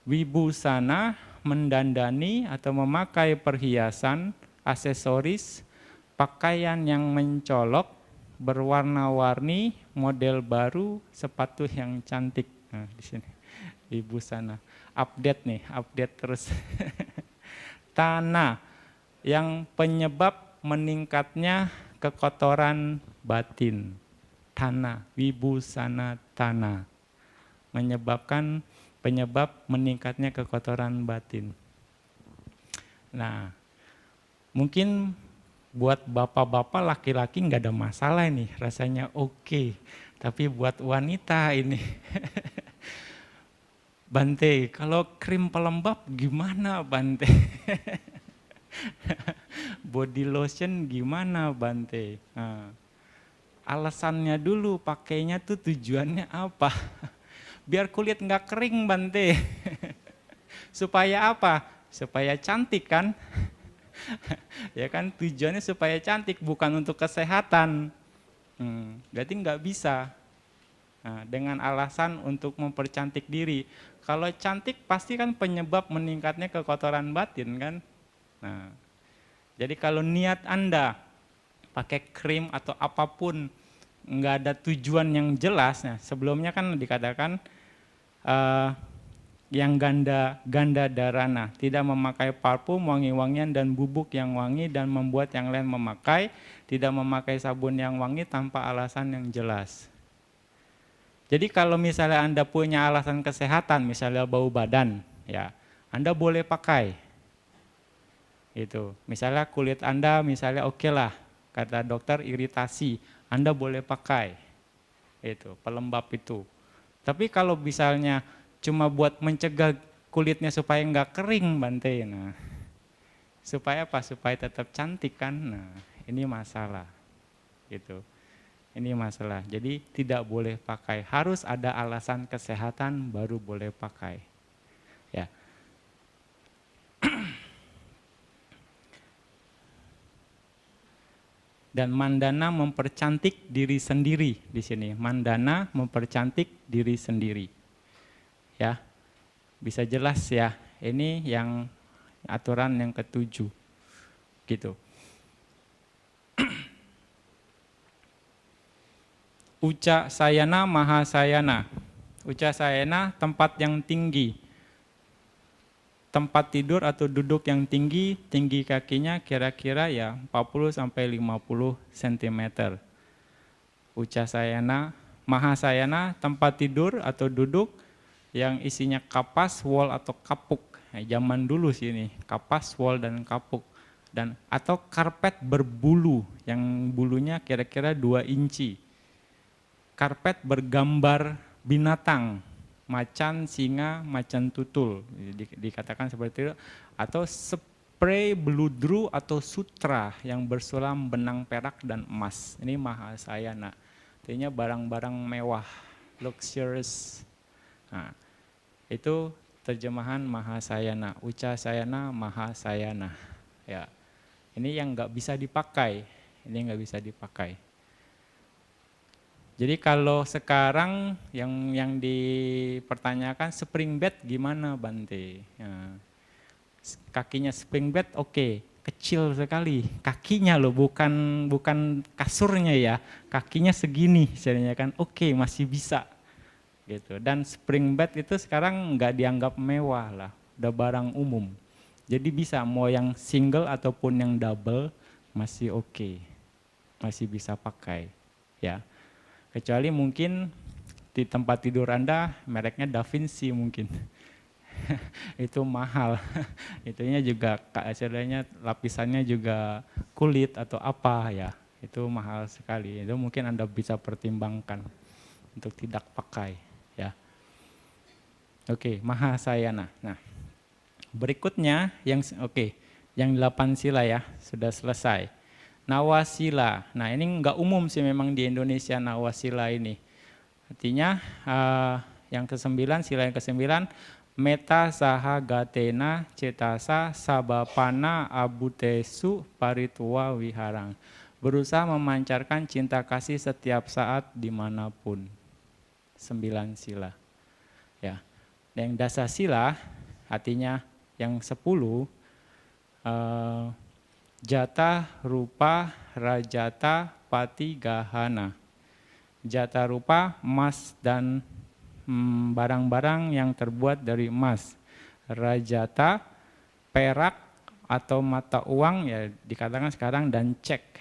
Wibusana mendandani atau memakai perhiasan, aksesoris, pakaian yang mencolok, berwarna-warni, model baru, sepatu yang cantik. Nah, di sini Wibusana. Update terus. Tanah yang penyebab meningkatnya kekotoran batin. Tanah, wibusana tanah. Penyebab meningkatnya kekotoran batin. Nah, mungkin buat bapak-bapak laki-laki nggak ada masalah ini, rasanya oke. Tapi buat wanita ini, Bante, kalau krim pelembab gimana Bante? Body lotion gimana Bante? Nah, alasannya dulu pakainya tuh tujuannya apa? Biar kulit nggak kering Bante. Supaya apa? Supaya cantik kan? Ya kan tujuannya supaya cantik, bukan untuk kesehatan. Berarti nggak bisa. Nah, dengan alasan untuk mempercantik diri. Kalau cantik pasti kan penyebab meningkatnya kekotoran batin kan. Nah, jadi kalau niat Anda pakai krim atau apapun nggak ada tujuan yang jelas. Nah, sebelumnya kan dikatakan yang ganda dharana, tidak memakai parfum, wangi-wangian dan bubuk yang wangi dan membuat yang lain memakai, tidak memakai sabun yang wangi tanpa alasan yang jelas. Jadi kalau misalnya Anda punya alasan kesehatan, misalnya bau badan, ya Anda boleh pakai. Itu, misalnya kulit Anda misalnya oke lah, kata dokter iritasi, Anda boleh pakai. Itu, pelembab itu. Tapi kalau misalnya cuma buat mencegah kulitnya supaya nggak kering Bante, nah, supaya apa? Supaya tetap cantik kan? Nah, ini masalah, gitu. Ini masalah. Jadi tidak boleh pakai. Harus ada alasan kesehatan baru boleh pakai. Ya. Dan mandana mempercantik diri sendiri di sini. Mandana mempercantik diri sendiri. Ya. Bisa jelas ya. Ini yang aturan yang ke-7. Gitu. Uca sayana mahasayana. Uca sayana tempat yang tinggi. Tempat tidur atau duduk yang tinggi, tinggi kakinya kira-kira ya 40 sampai 50 cm. Uca sayana, mahasayana tempat tidur atau duduk yang isinya kapas, wol atau kapuk. Nah, zaman dulu sih ini, kapas, wol dan kapuk. Dan atau karpet berbulu yang bulunya kira-kira 2 inci. Karpet bergambar binatang, macan, singa, macan tutul, dikatakan seperti itu. Atau spray beludru atau sutra yang bersulam benang perak dan emas. Ini mahasayana, artinya barang-barang mewah, luxurious. Nah, itu terjemahan mahasayana, uca sayana, mahasayana. Ya, ini yang nggak bisa dipakai, ini nggak bisa dipakai. Jadi kalau sekarang yang dipertanyakan spring bed gimana Bante? Ya, kakinya spring bed oke, kecil sekali. Kakinya loh, bukan kasurnya ya. Kakinya segini, sebenarnya kan oke, masih bisa. Gitu. Dan spring bed itu sekarang nggak dianggap mewah lah, udah barang umum. Jadi bisa mau yang single ataupun yang double masih oke, masih bisa pakai, ya. Kecuali mungkin di tempat tidur Anda mereknya Da Vinci mungkin. Itu mahal. Itunya juga hasilnya lapisannya juga kulit atau apa ya. Itu mahal sekali. Itu mungkin Anda bisa pertimbangkan untuk tidak pakai ya. Oke, mahasayana. Nah, berikutnya yang yang 8 sila ya, sudah selesai. Nawasila. Nah, ini enggak umum sih memang di Indonesia nawasila ini. Artinya yang ke-9, sila yang ke-9, meta saha gatena cetasa sabapana abutesu parituwa wiharang. Berusaha memancarkan cinta kasih setiap saat dimanapun. 9 sila. Ya. Yang dasa sila artinya yang 10 jata, rupa, rajata, pati, gahana. Jata rupa emas dan barang-barang yang terbuat dari emas. Rajata perak atau mata uang ya dikatakan sekarang dan cek.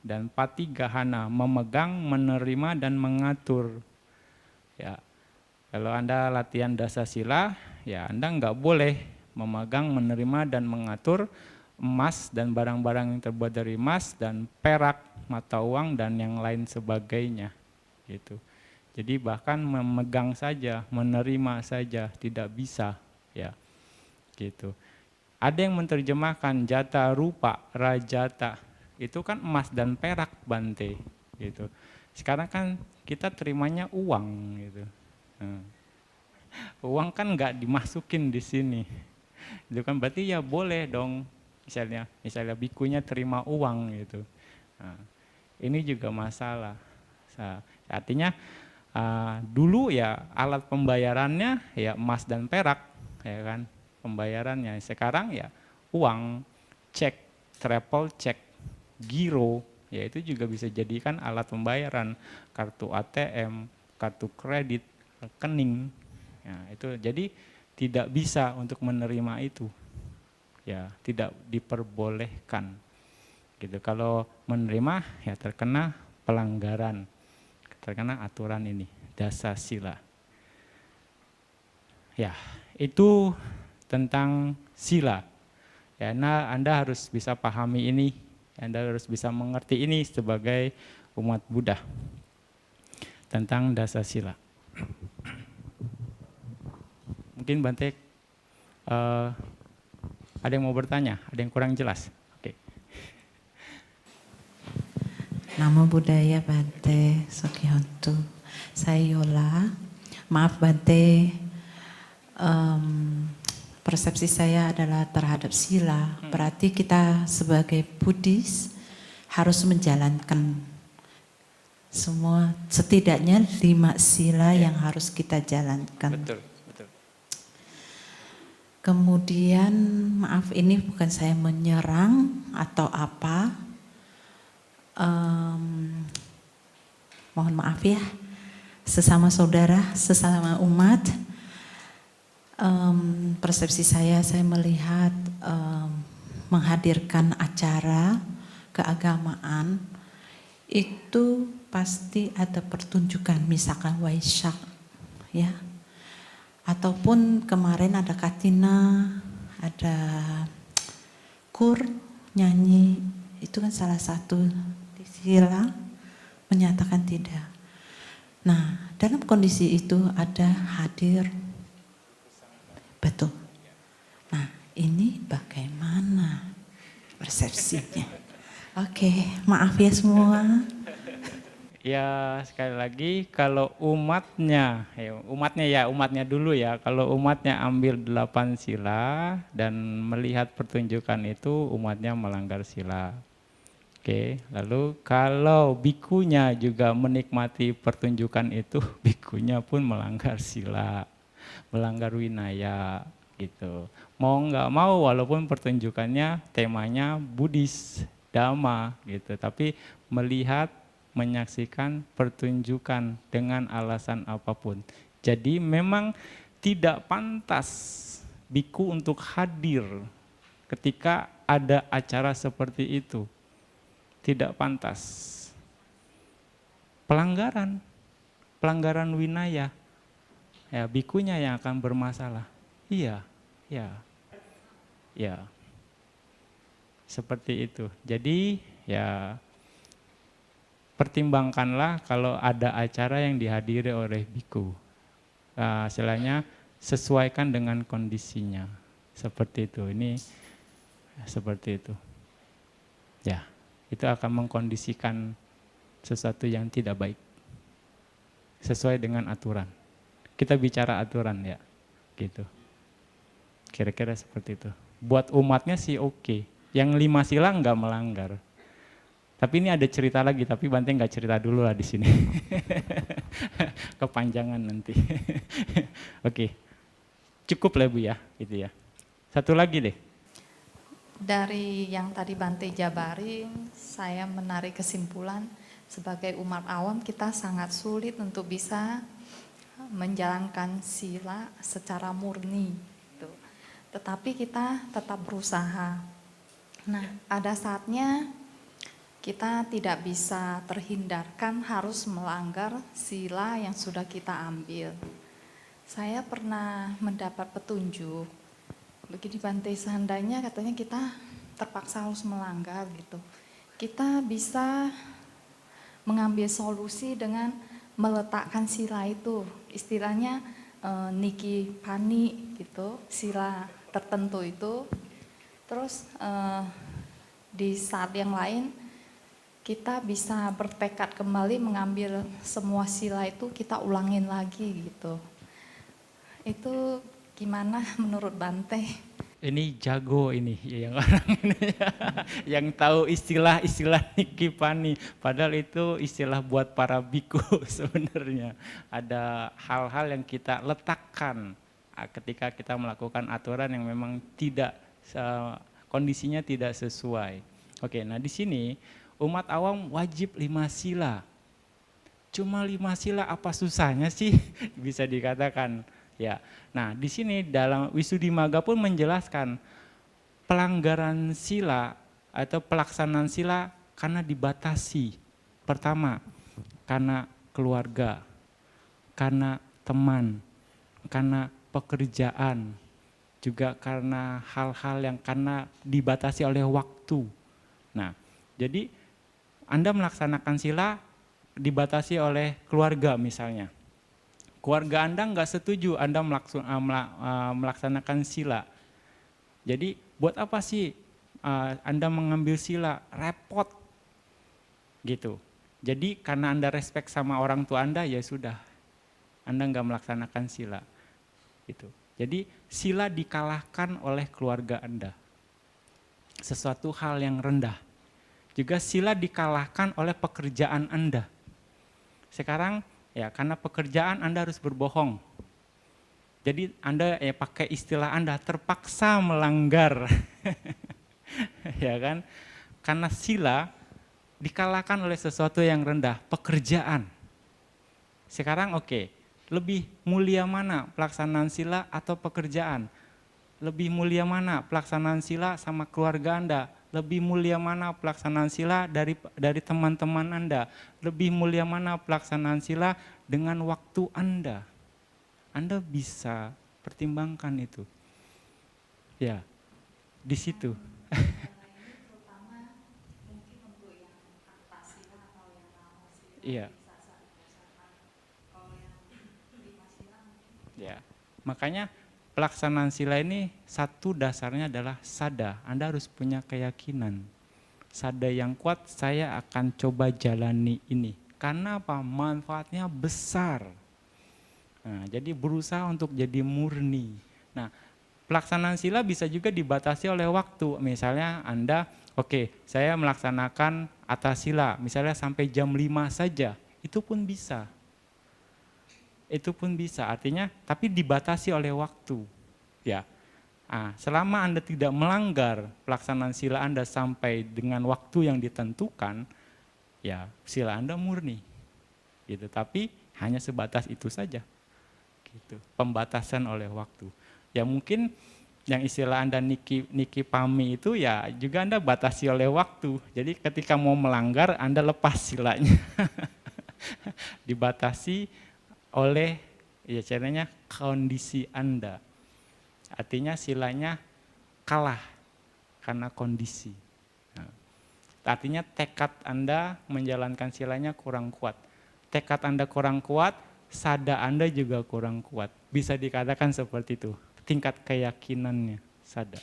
Dan pati gahana memegang, menerima dan mengatur. Ya. Kalau Anda latihan dasa sila, ya Anda nggak boleh memegang, menerima dan mengatur emas dan barang-barang yang terbuat dari emas dan perak, mata uang dan yang lain sebagainya. Gitu. Jadi bahkan memegang saja, menerima saja tidak bisa, ya. Gitu. Ada yang menerjemahkan jata rupa, rajata. Itu kan emas dan perak Bante, gitu. Sekarang kan kita terimanya uang, gitu. Uang kan nggak dimasukin di sini. Itu kan berarti ya boleh dong. Misalnya bikunya terima uang gitu. Nah, ini juga masalah. Artinya dulu ya alat pembayarannya ya emas dan perak, ya kan pembayarannya. Sekarang ya uang, cek, travel cek, giro, ya itu juga bisa jadikan alat pembayaran, kartu ATM, kartu kredit, rekening. Ya, itu jadi tidak bisa untuk menerima itu. Ya, tidak diperbolehkan. Gitu. Kalau menerima ya terkena pelanggaran. Terkena aturan ini, dasa sila. Ya, itu tentang sila. Ya, Anda harus bisa pahami ini, Anda harus bisa mengerti ini sebagai umat Buddha. Tentang dasa sila. Mungkin Bante ada yang mau bertanya, ada yang kurang jelas? Oke. Namo Buddhaya Bante Sokihontu. Saya Yola. Maaf Bante, persepsi saya adalah terhadap sila. Berarti kita sebagai Buddhis harus menjalankan semua, setidaknya 5 sila yang harus kita jalankan. Betul, betul. Kemudian maaf ini bukan saya menyerang atau apa. Mohon maaf ya, sesama saudara, sesama umat. Persepsi saya melihat menghadirkan acara keagamaan itu pasti ada pertunjukan, misalkan Waisak, ya, ataupun kemarin ada Katina, ada kur, nyanyi, itu kan salah satu sila menyatakan tidak. Nah, dalam kondisi itu ada hadir, betul. Nah, ini bagaimana persepsinya? Oke, maaf ya semua. Ya sekali lagi kalau umatnya dulu ya. Kalau umatnya ambil 8 sila dan melihat pertunjukan itu umatnya melanggar sila. Oke, lalu kalau bikunya juga menikmati pertunjukan itu, bikunya pun melanggar sila, melanggar winaya gitu. Mau nggak mau walaupun pertunjukannya temanya Buddhis, Dhamma gitu, tapi melihat, menyaksikan pertunjukan dengan alasan apapun. Jadi memang tidak pantas biku untuk hadir ketika ada acara seperti itu. Tidak pantas. Pelanggaran winaya. Ya, bikunya yang akan bermasalah. Iya. Seperti itu. Jadi ya pertimbangkanlah kalau ada acara yang dihadiri oleh biku. Istilahnya sesuaikan dengan kondisinya. Seperti itu. Ini seperti itu. Ya. Itu akan mengkondisikan sesuatu yang tidak baik. Sesuai dengan aturan. Kita bicara aturan ya, gitu. Kira-kira seperti itu. Buat umatnya sih oke. Yang 5 sila nggak melanggar. Tapi ini ada cerita lagi, tapi Bante nggak cerita dulu lah di sini. Kepanjangan nanti. Oke, cukup lah Bu ya, gitu ya. Satu lagi deh. Dari yang tadi Bante jabarin, saya menarik kesimpulan sebagai umat awam kita sangat sulit untuk bisa menjalankan sila secara murni. Gitu. Tetapi kita tetap berusaha. Nah, ada saatnya kita tidak bisa terhindarkan harus melanggar sila yang sudah kita ambil. Saya pernah mendapat petunjuk, begini Bante, seandainya katanya kita terpaksa harus melanggar gitu. Kita bisa mengambil solusi dengan meletakkan sila itu, istilahnya niki pani gitu, sila tertentu itu. Terus di saat yang lain kita bisa bertekad kembali mengambil semua sila itu kita ulangin lagi gitu. Itu gimana menurut Bante? Ini jago ini yang orang ini yang tahu istilah-istilah nikipani. Padahal itu istilah buat para biku sebenarnya. Ada hal-hal yang kita letakkan ketika kita melakukan aturan yang memang tidak kondisinya tidak sesuai. Oke, nah di sini umat awam wajib 5 sila. Cuma 5 sila apa susahnya sih? Bisa dikatakan. Ya. Nah, di sini dalam Wisuddhimagga pun menjelaskan pelanggaran sila atau pelaksanaan sila karena dibatasi. Pertama, karena keluarga, karena teman, karena pekerjaan, juga karena hal-hal yang karena dibatasi oleh waktu. Nah, jadi Anda melaksanakan sila dibatasi oleh keluarga misalnya. Keluarga Anda nggak setuju Anda melaksanakan sila. Jadi buat apa sih Anda mengambil sila? Repot gitu. Jadi karena Anda respect sama orang tua Anda, ya sudah, Anda nggak melaksanakan sila. Gitu. Jadi sila dikalahkan oleh keluarga Anda. Sesuatu hal yang rendah. Juga sila dikalahkan oleh pekerjaan Anda. Sekarang ya karena pekerjaan Anda harus berbohong. Jadi Anda pakai istilah Anda terpaksa melanggar. Ya kan? Karena sila dikalahkan oleh sesuatu yang rendah, pekerjaan. Sekarang lebih mulia mana pelaksanaan sila atau pekerjaan? Lebih mulia mana pelaksanaan sila sama keluarga Anda? Lebih mulia mana pelaksanaan sila dari teman-teman Anda? Lebih mulia mana pelaksanaan sila dengan waktu Anda? Anda bisa pertimbangkan itu. Ya, di situ. Iya. Ya, makanya pelaksanaan sila ini satu dasarnya adalah sada. Anda harus punya keyakinan. Sada yang kuat, saya akan coba jalani ini. Karena apa? Manfaatnya besar. Nah, jadi berusaha untuk jadi murni. Nah, pelaksanaan sila bisa juga dibatasi oleh waktu. Misalnya Anda, saya melaksanakan atas sila, misalnya sampai jam 5 saja. Itu pun bisa. Artinya tapi dibatasi oleh waktu. Ya. Selama Anda tidak melanggar pelaksanaan sila Anda sampai dengan waktu yang ditentukan, ya sila Anda murni. Gitu. Tapi hanya sebatas itu saja. Gitu. Pembatasan oleh waktu. Ya mungkin yang istilah Anda niki pami itu ya juga Anda batasi oleh waktu. Jadi ketika mau melanggar Anda lepas silanya. Dibatasi oleh caranya kondisi Anda. Artinya silanya kalah karena kondisi. Nah, artinya tekad Anda menjalankan silanya kurang kuat. Tekad Anda kurang kuat, sada Anda juga kurang kuat. Bisa dikatakan seperti itu. Tingkat keyakinannya sada.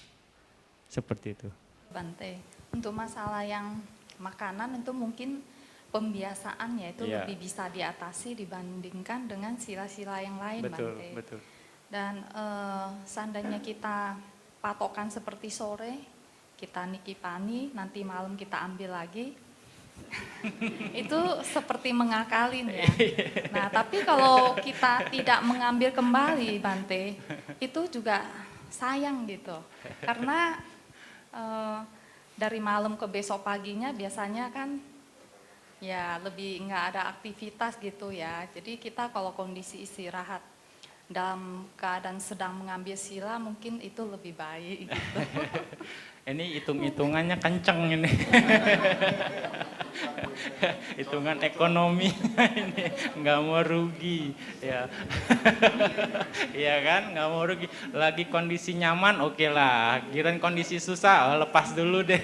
Seperti itu. Bante, untuk masalah yang makanan itu mungkin pembiasaannya itu lebih bisa diatasi dibandingkan dengan sila-sila yang lain, Bante. Betul. Dan seandainya kita patokan seperti sore, kita niki pani, nanti malam kita ambil lagi, Itu seperti mengakalin ya. Nah, tapi kalau kita tidak mengambil kembali Bante, itu juga sayang gitu. Karena dari malam ke besok paginya biasanya kan ya lebih nggak ada aktivitas gitu ya. Jadi kita kalau kondisi istirahat dalam keadaan sedang mengambil sila mungkin itu lebih baik gitu. Ini hitung-hitungannya kenceng ini. Hitungan ekonomi ini nggak mau rugi ya. Iya kan, nggak mau rugi. Lagi kondisi nyaman oke lah, kirain kondisi susah lepas dulu deh.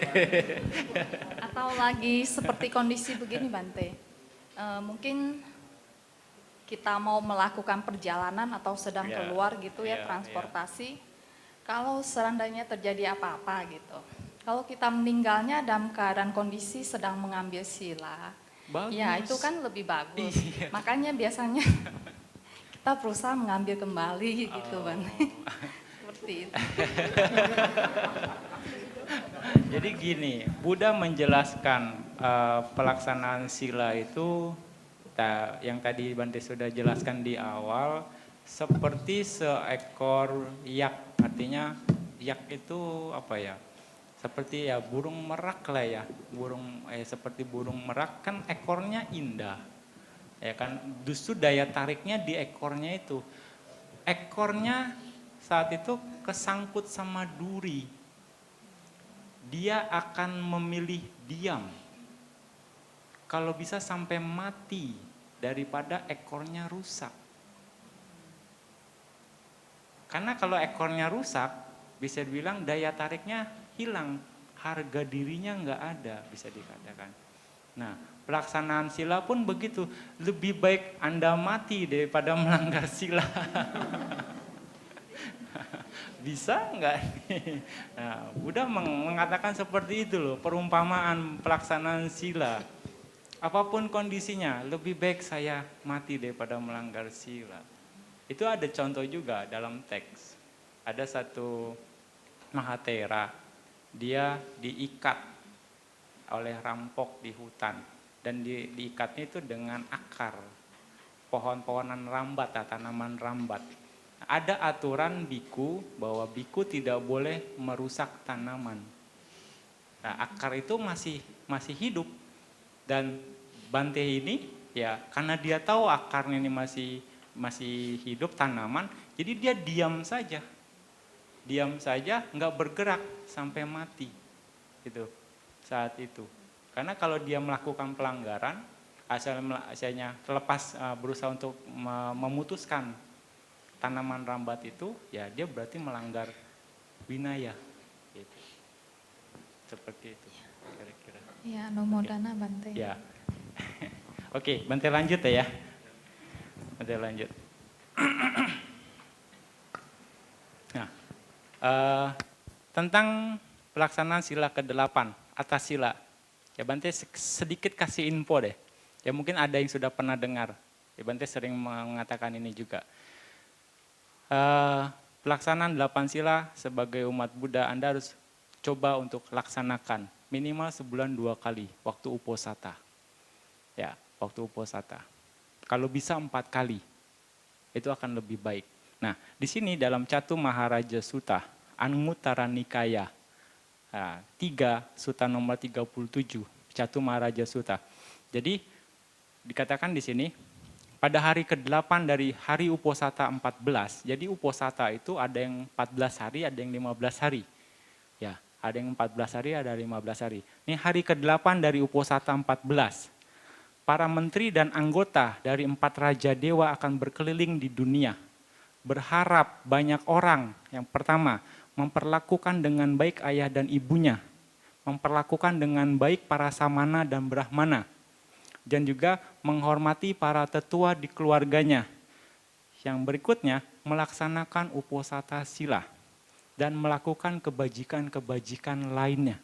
Atau lagi seperti kondisi begini Bante, mungkin kita mau melakukan perjalanan atau sedang Ya, keluar gitu ya, ya, transportasi, kalau seandainya terjadi apa-apa gitu, kalau kita meninggalnya dalam keadaan kondisi sedang mengambil sila, Bagus. ya itu kan lebih bagus. Iya. Makanya biasanya kita berusaha mengambil kembali gitu Bante. Seperti itu. Jadi gini, Buddha menjelaskan pelaksanaan sila itu yang tadi Bante sudah jelaskan di awal seperti seekor yak. Artinya yak itu apa ya? Seperti ya burung merak lah ya. Seperti burung merak kan ekornya indah. Ya kan, justru daya tariknya di ekornya itu. Ekornya saat itu kesangkut sama duri. Dia akan memilih diam. Kalau bisa sampai mati daripada ekornya rusak. Karena kalau ekornya rusak, bisa dibilang daya tariknya hilang, harga dirinya nggak ada, bisa dikatakan. Nah, pelaksanaan sila pun begitu, lebih baik Anda mati daripada melanggar sila. Bisa nggak? Nah, Buddha mengatakan seperti itu loh, perumpamaan pelaksanaan sila. Apapun kondisinya, lebih baik saya mati daripada melanggar sila. Itu ada contoh juga dalam teks. Ada satu Mahatera, dia diikat oleh rampok di hutan. Dan diikatnya itu dengan akar, pohon-pohonan rambat, tanaman rambat. Ada aturan biku bahwa biku tidak boleh merusak tanaman. Nah, akar itu masih hidup. Dan Bante ini ya karena dia tahu akarnya ini masih hidup tanaman, jadi dia diam saja, nggak bergerak sampai mati, gitu saat itu. Karena kalau dia melakukan pelanggaran, asalnya terlepas berusaha untuk memutuskan tanaman rambat itu, ya dia berarti melanggar winaya, gitu. Seperti itu kira-kira. Ya, nomodana Bante. Ya. Oke, Bante lanjut ya. Bante lanjut. Nah, tentang pelaksanaan sila ke-8, atas sila. Ya Bante sedikit kasih info deh. Ya mungkin ada yang sudah pernah dengar. Ya Bante sering mengatakan ini juga. Pelaksanaan 8 sila sebagai umat Buddha Anda harus coba untuk laksanakan. Minimal sebulan 2 kali waktu uposatha. Ya, waktu uposatha. Kalau bisa 4 kali, itu akan lebih baik. Nah, di sini dalam Catu Maharaja Sutta, Anguttara Nikaya, 3, Sutta nomor 37, Catu Maharaja Sutta. Jadi, dikatakan di sini, pada hari ke-8 dari hari uposatha 14, jadi uposatha itu ada yang 14 hari, ada yang 15 hari. Ya, ada yang 14 hari, ada 15 hari. Ini hari ke-8 dari uposatha 14. Para menteri dan anggota dari 4 raja dewa akan berkeliling di dunia. Berharap banyak orang, yang pertama, memperlakukan dengan baik ayah dan ibunya. Memperlakukan dengan baik para samana dan brahmana. Dan juga menghormati para tetua di keluarganya. Yang berikutnya, melaksanakan uposatha sila. Dan melakukan kebajikan-kebajikan lainnya.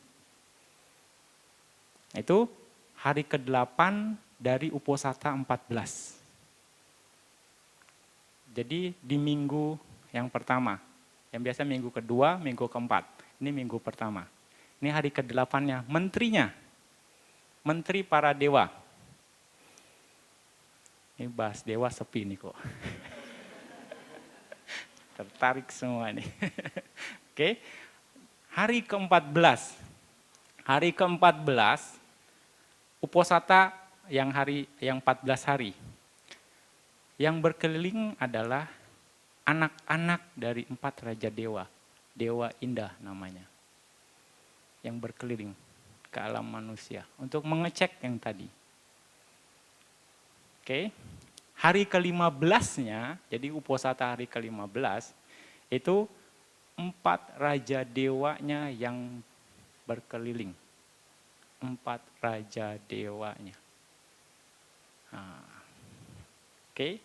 Itu hari ke-8 dari uposatha 14. Jadi di minggu yang pertama. Yang biasa minggu kedua, minggu keempat. Ini minggu pertama. Ini hari ke-8-nya, menterinya. menteri para dewa. Ini bahas dewa sepi nih kok. Tertarik semua nih. Oke. Hari ke-14. Hari ke-14 Uposatha yang 14 hari. Yang berkeliling adalah anak-anak dari 4 raja dewa. Dewa Indah namanya. Yang berkeliling ke alam manusia untuk mengecek yang tadi. Oke. Hari ke-15-nya, jadi Uposatha hari ke-15, itu 4 raja dewanya yang berkeliling. 4 raja dewanya. Oke.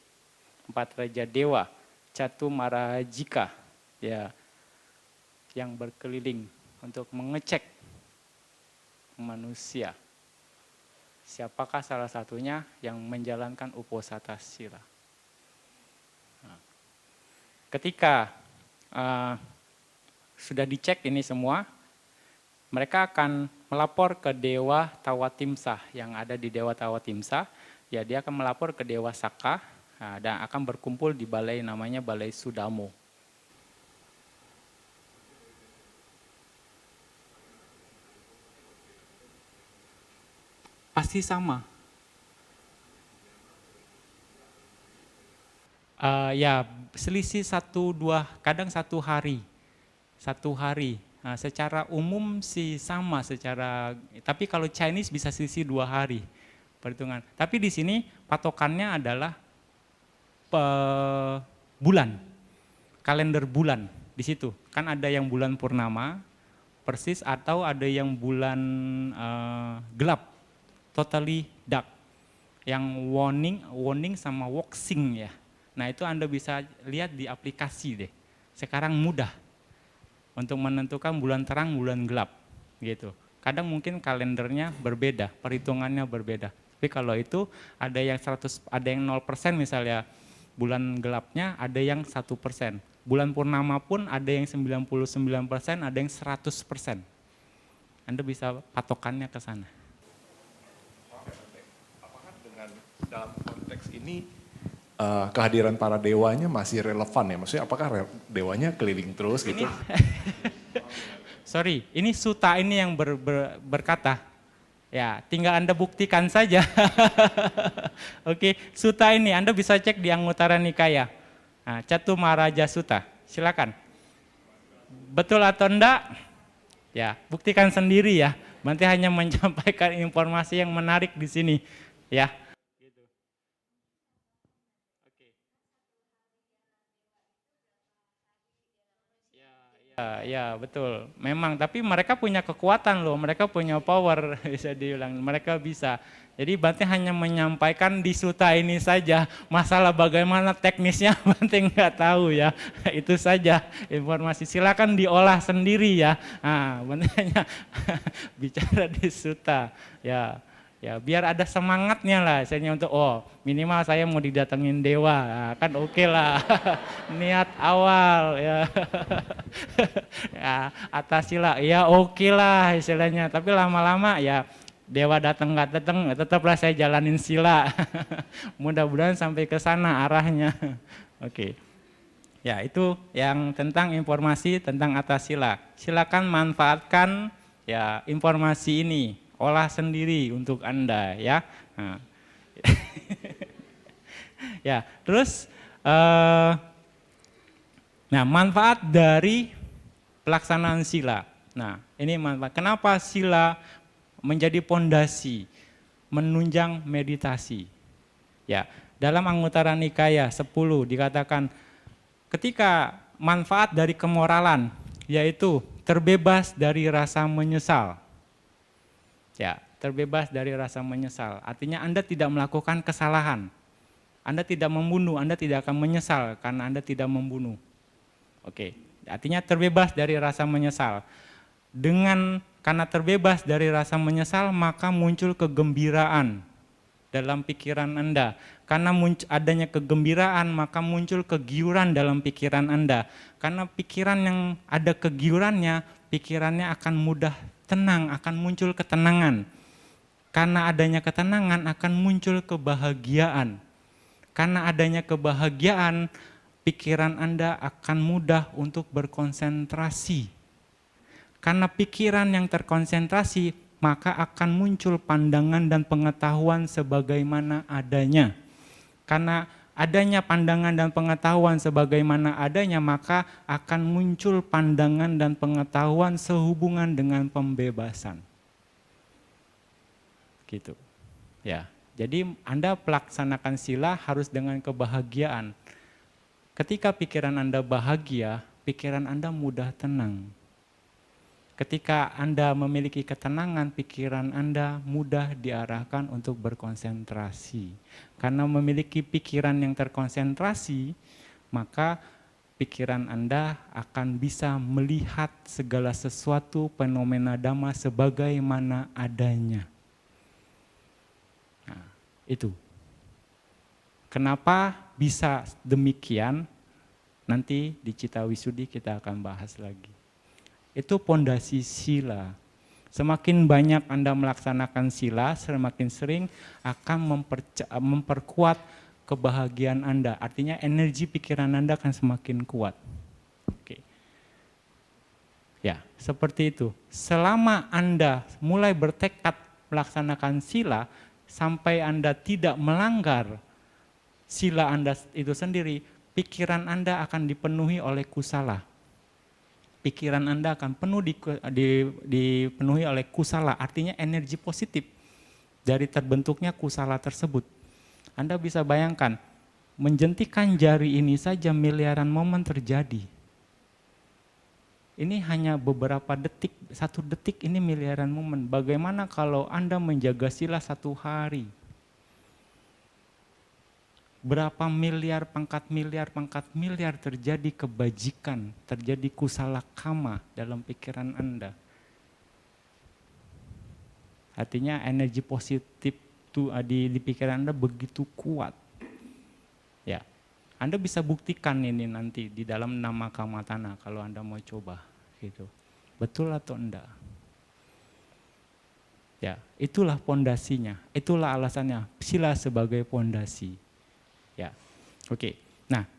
4 raja dewa, Catumarajika, ya, yang berkeliling untuk mengecek manusia. Siapakah salah satunya yang menjalankan Uposatha sila? Ketika sudah dicek ini semua, mereka akan melapor ke Dewa Tawatimsa yang ada di Dewa Tawatimsa. Ya, dia akan melapor ke Dewa Saka dan akan berkumpul di balai namanya Balai Sudamo. Pasti sama. Ya, selisih 1-2, kadang 1 hari. 1 hari. Nah, secara umum sih sama tapi kalau Chinese bisa selisih 2 hari perhitungan. Tapi di sini patokannya adalah bulan. Kalender bulan di situ. Kan ada yang bulan purnama, persis, atau ada yang bulan gelap. Totally dark, yang warning sama waxing ya. Nah itu Anda bisa lihat di aplikasi deh. Sekarang mudah untuk menentukan bulan terang, bulan gelap, gitu. Kadang mungkin kalendernya berbeda, perhitungannya berbeda. Tapi kalau itu ada yang 0% misalnya bulan gelapnya, ada yang 1%. Bulan purnama pun ada yang 99%, ada yang 100%. Anda bisa patokannya ke sana. Dalam konteks ini kehadiran para dewanya masih relevan ya? Maksudnya apakah dewanya keliling terus gitu? Sorry, ini Suta ini yang berkata. Ya, tinggal Anda buktikan saja. Oke, Suta ini Anda bisa cek di Anguttara Nikaya. Nah, Catumaraja Sutta, silakan. Betul atau enggak? Ya, buktikan sendiri ya. Nanti hanya menyampaikan informasi yang menarik di sini, ya. Ya betul, memang. Tapi mereka punya kekuatan loh, mereka punya power bisa dibilang, mereka bisa. Jadi Bante hanya menyampaikan di Sutta ini saja. Masalah bagaimana teknisnya Bante nggak tahu ya. Itu saja informasi. Silakan diolah sendiri ya. Nah, Bante hanya bicara di Sutta ya. Ya biar ada semangatnya lah, misalnya untuk minimal saya mau didatengin dewa, nah, kan oke lah. Niat awal ya. Ya atas sila ya oke lah istilahnya, tapi lama-lama ya dewa datang nggak datang tetaplah saya jalanin sila. Mudah-mudahan sampai ke sana arahnya. Oke. Ya itu yang tentang informasi tentang atas sila. Silakan manfaatkan ya informasi ini. Olah sendiri untuk Anda ya. Ya, terus manfaat dari pelaksanaan sila. Nah, ini manfaat. Kenapa sila menjadi pondasi menunjang meditasi? Ya, dalam Anguttara Nikaya 10 dikatakan ketika manfaat dari kemoralan yaitu terbebas dari rasa menyesal. Ya, terbebas dari rasa menyesal. Artinya Anda tidak melakukan kesalahan. Anda tidak membunuh, Anda tidak akan menyesal karena Anda tidak membunuh. Oke, artinya terbebas dari rasa menyesal. Karena terbebas dari rasa menyesal, maka muncul kegembiraan dalam pikiran Anda. Karena adanya kegembiraan, maka muncul kegiuran dalam pikiran Anda. Karena pikiran yang ada kegiurannya, pikirannya akan mudah tenang, akan muncul ketenangan. Karena adanya ketenangan akan muncul kebahagiaan. Karena adanya kebahagiaan, pikiran Anda akan mudah untuk berkonsentrasi. Karena pikiran yang terkonsentrasi, maka akan muncul pandangan dan pengetahuan sebagaimana adanya. Karena adanya pandangan dan pengetahuan sebagaimana adanya, maka akan muncul pandangan dan pengetahuan sehubungan dengan pembebasan. Gitu. Ya. Jadi Anda pelaksanakan sila harus dengan kebahagiaan. Ketika pikiran Anda bahagia, pikiran Anda mudah tenang. Ketika Anda memiliki ketenangan, pikiran Anda mudah diarahkan untuk berkonsentrasi. Karena memiliki pikiran yang terkonsentrasi, maka pikiran Anda akan bisa melihat segala sesuatu fenomena Dhamma sebagaimana adanya. Nah, itu. Kenapa bisa demikian? Nanti di Cita Wisudi kita akan bahas lagi. Itu pondasi sila. Semakin banyak Anda melaksanakan sila, semakin sering akan memperkuat kebahagiaan Anda. Artinya energi pikiran Anda akan semakin kuat. Oke. Ya, seperti itu. Selama Anda mulai bertekad melaksanakan sila, sampai Anda tidak melanggar sila Anda itu sendiri, pikiran Anda akan dipenuhi oleh kusala. Pikiran Anda akan dipenuhi oleh kusala, artinya energi positif dari terbentuknya kusala tersebut. Anda bisa bayangkan, menjentikan jari ini saja miliaran momen terjadi. Ini hanya beberapa detik, 1 detik ini miliaran momen. Bagaimana kalau Anda menjaga sila 1 hari? Berapa pangkat miliar terjadi kebajikan, terjadi kusala kama dalam pikiran Anda. Artinya energi positif di pikiran Anda begitu kuat. Ya, Anda bisa buktikan ini nanti di dalam nama Kamatana kalau Anda mau coba. Gitu. Betul atau enggak? Ya, itulah pondasinya, itulah alasannya sila sebagai pondasi. Ya, oke. Nah,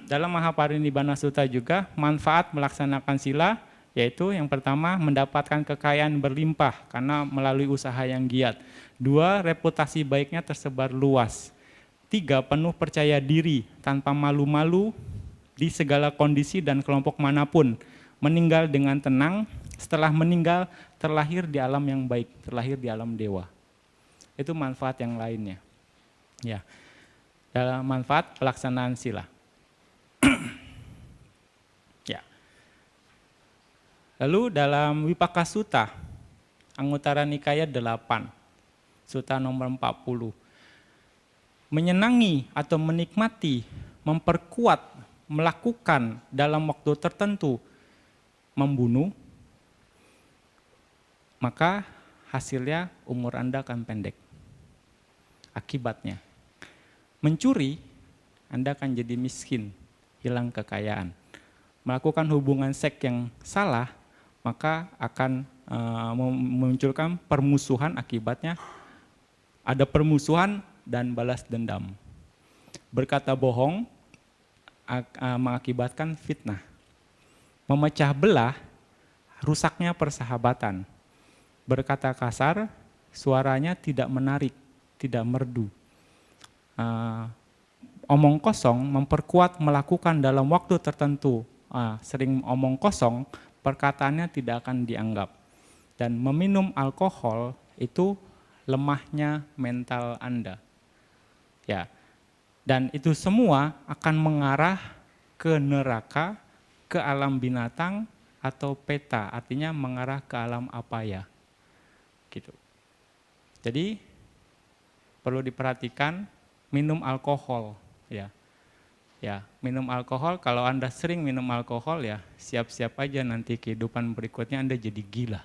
dalam Mahaparinibbana Sutta juga manfaat melaksanakan sila, yaitu yang pertama mendapatkan kekayaan berlimpah karena melalui usaha yang giat. 2, reputasi baiknya tersebar luas. 3, penuh percaya diri tanpa malu-malu di segala kondisi dan kelompok manapun. Meninggal dengan tenang, setelah meninggal terlahir di alam yang baik, terlahir di alam dewa. Itu manfaat yang lainnya. Ya. Dalam manfaat pelaksanaan sila. Ya. Lalu dalam Wipaka Sutta, Anguttara Nikaya 8, Sutta nomor 40. Menyenangi atau menikmati, memperkuat, melakukan dalam waktu tertentu, membunuh, maka hasilnya umur Anda akan pendek. Akibatnya. Mencuri, Anda akan jadi miskin, hilang kekayaan. Melakukan hubungan seks yang salah, maka akan memunculkan permusuhan, akibatnya ada permusuhan dan balas dendam. Berkata bohong mengakibatkan fitnah. Memecah belah, rusaknya persahabatan. Berkata kasar, suaranya tidak menarik, tidak merdu. Omong kosong memperkuat melakukan dalam waktu tertentu. Sering omong kosong, perkataannya tidak akan dianggap. Dan meminum alkohol itu lemahnya mental Anda. Ya. Dan itu semua akan mengarah ke neraka, ke alam binatang atau peta, artinya mengarah ke alam apaya. Gitu. Jadi perlu diperhatikan minum alkohol, ya. Ya, minum alkohol, kalau Anda sering minum alkohol ya, siap-siap aja nanti kehidupan berikutnya Anda jadi gila.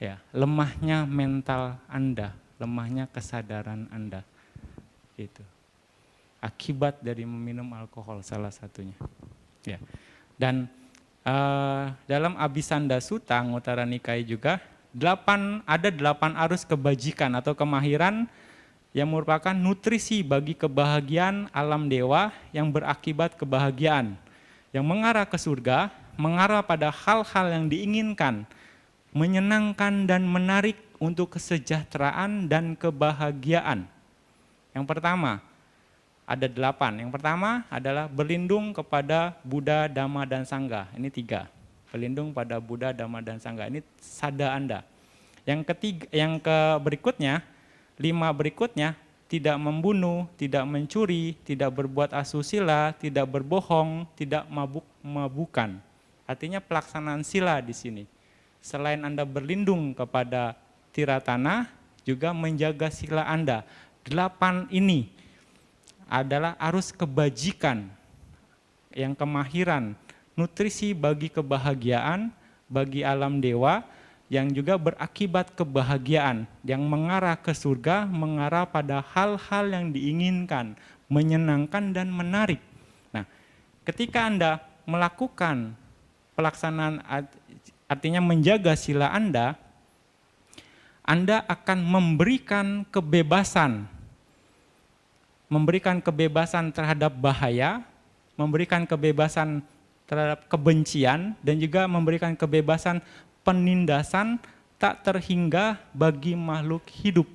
Ya, lemahnya mental Anda, lemahnya kesadaran Anda. Gitu. Akibat dari meminum alkohol salah satunya. Ya. Dan dalam Abhisanda Sutta Anguttara Nikaya juga ada 8 arus kebajikan atau kemahiran yang merupakan nutrisi bagi kebahagiaan alam dewa yang berakibat kebahagiaan, yang mengarah ke surga, mengarah pada hal-hal yang diinginkan, menyenangkan dan menarik untuk kesejahteraan dan kebahagiaan. Yang pertama, ada 8. Yang pertama adalah berlindung kepada Buddha, Dhamma, dan Sangha. Ini 3. Berlindung pada Buddha, Dhamma, dan Sangha. Ini sada Anda. Berikutnya, 5 berikutnya, tidak membunuh, tidak mencuri, tidak berbuat asusila, tidak berbohong, tidak mabuk-mabukan. Artinya pelaksanaan sila di sini. Selain Anda berlindung kepada tiratana, juga menjaga sila Anda. 8 ini adalah arus kebajikan, yang kemahiran, nutrisi bagi kebahagiaan, bagi alam dewa, yang juga berakibat kebahagiaan, yang mengarah ke surga, mengarah pada hal-hal yang diinginkan, menyenangkan dan menarik. Nah, ketika Anda melakukan pelaksanaan, artinya menjaga sila Anda akan memberikan kebebasan terhadap bahaya, memberikan kebebasan terhadap kebencian, dan juga memberikan kebebasan penindasan tak terhingga bagi makhluk hidup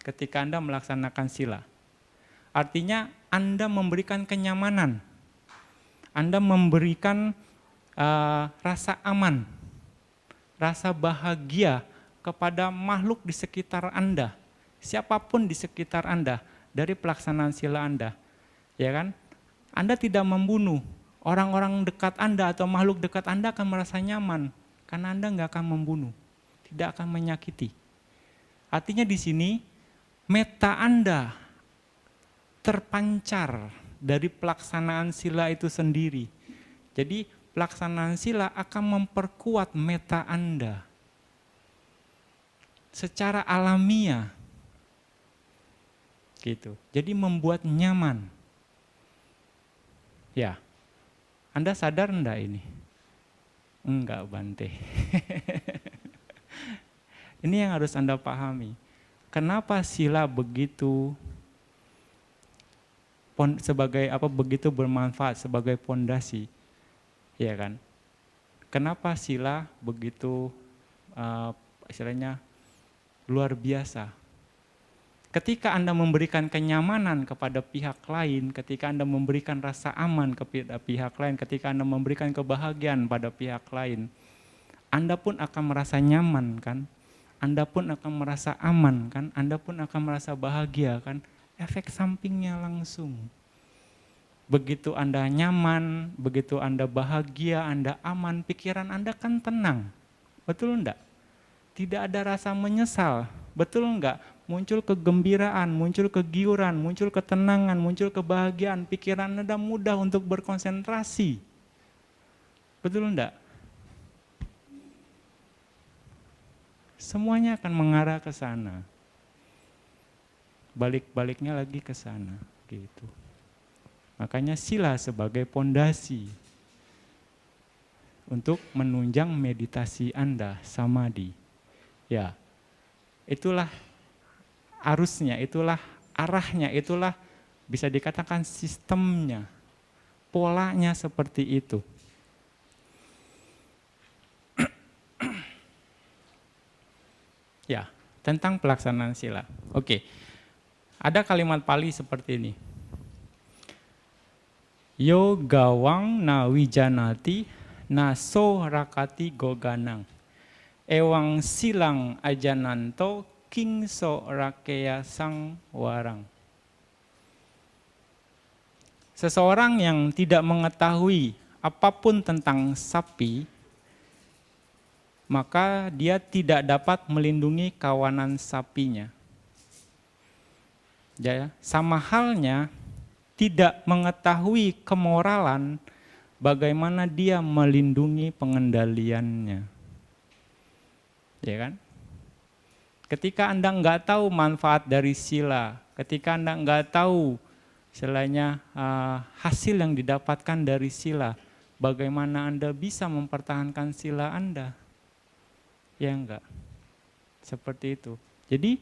ketika Anda melaksanakan sila. Artinya Anda memberikan kenyamanan, Anda memberikan rasa aman, rasa bahagia kepada makhluk di sekitar Anda, siapapun di sekitar Anda, dari pelaksanaan sila Anda. Ya kan? Anda tidak membunuh, orang-orang dekat Anda atau makhluk dekat Anda akan merasa nyaman. Karena Anda nggak akan membunuh, tidak akan menyakiti. Artinya di sini meta Anda terpancar dari pelaksanaan sila itu sendiri. Jadi pelaksanaan sila akan memperkuat meta Anda secara alamiah, gitu. Jadi membuat nyaman. Ya, Anda sadar enggak ini? Enggak, Bante. Ini yang harus Anda pahami. Kenapa sila begitu begitu bermanfaat sebagai pondasi? Ya kan? Kenapa sila begitu istilahnya luar biasa? Ketika Anda memberikan kenyamanan kepada pihak lain, ketika Anda memberikan rasa aman kepada pihak lain, ketika Anda memberikan kebahagiaan pada pihak lain, Anda pun akan merasa nyaman kan? Anda pun akan merasa aman kan? Anda pun akan merasa bahagia kan? Efek sampingnya langsung. Begitu Anda nyaman, begitu Anda bahagia, Anda aman, pikiran Anda kan tenang. Betul enggak? Tidak ada rasa menyesal. Betul enggak? Muncul kegembiraan, muncul kegiuran, muncul ketenangan, muncul kebahagiaan, pikiran Anda mudah untuk berkonsentrasi. Betul enggak? Semuanya akan mengarah ke sana. Balik-baliknya lagi ke sana, gitu. Makanya sila sebagai pondasi untuk menunjang meditasi Anda, samadhi. Ya, itulah arusnya, itulah arahnya, itulah bisa dikatakan sistemnya, polanya seperti itu. Ya, tentang pelaksanaan sila. Oke, ada kalimat Pali seperti ini. Yo gawang na wijanati na so rakati goganang. Ewang silang ajananto kingso rakeya sang warang. Seseorang yang tidak mengetahui apapun tentang sapi, maka dia tidak dapat melindungi kawanan sapinya. Ya, sama halnya tidak mengetahui kemoralan, bagaimana dia melindungi pengendaliannya. Ya kan? Ketika Anda nggak tahu manfaat dari sila, ketika Anda nggak tahu istilahnya hasil yang didapatkan dari sila, bagaimana Anda bisa mempertahankan sila Anda? Ya enggak? Seperti itu. Jadi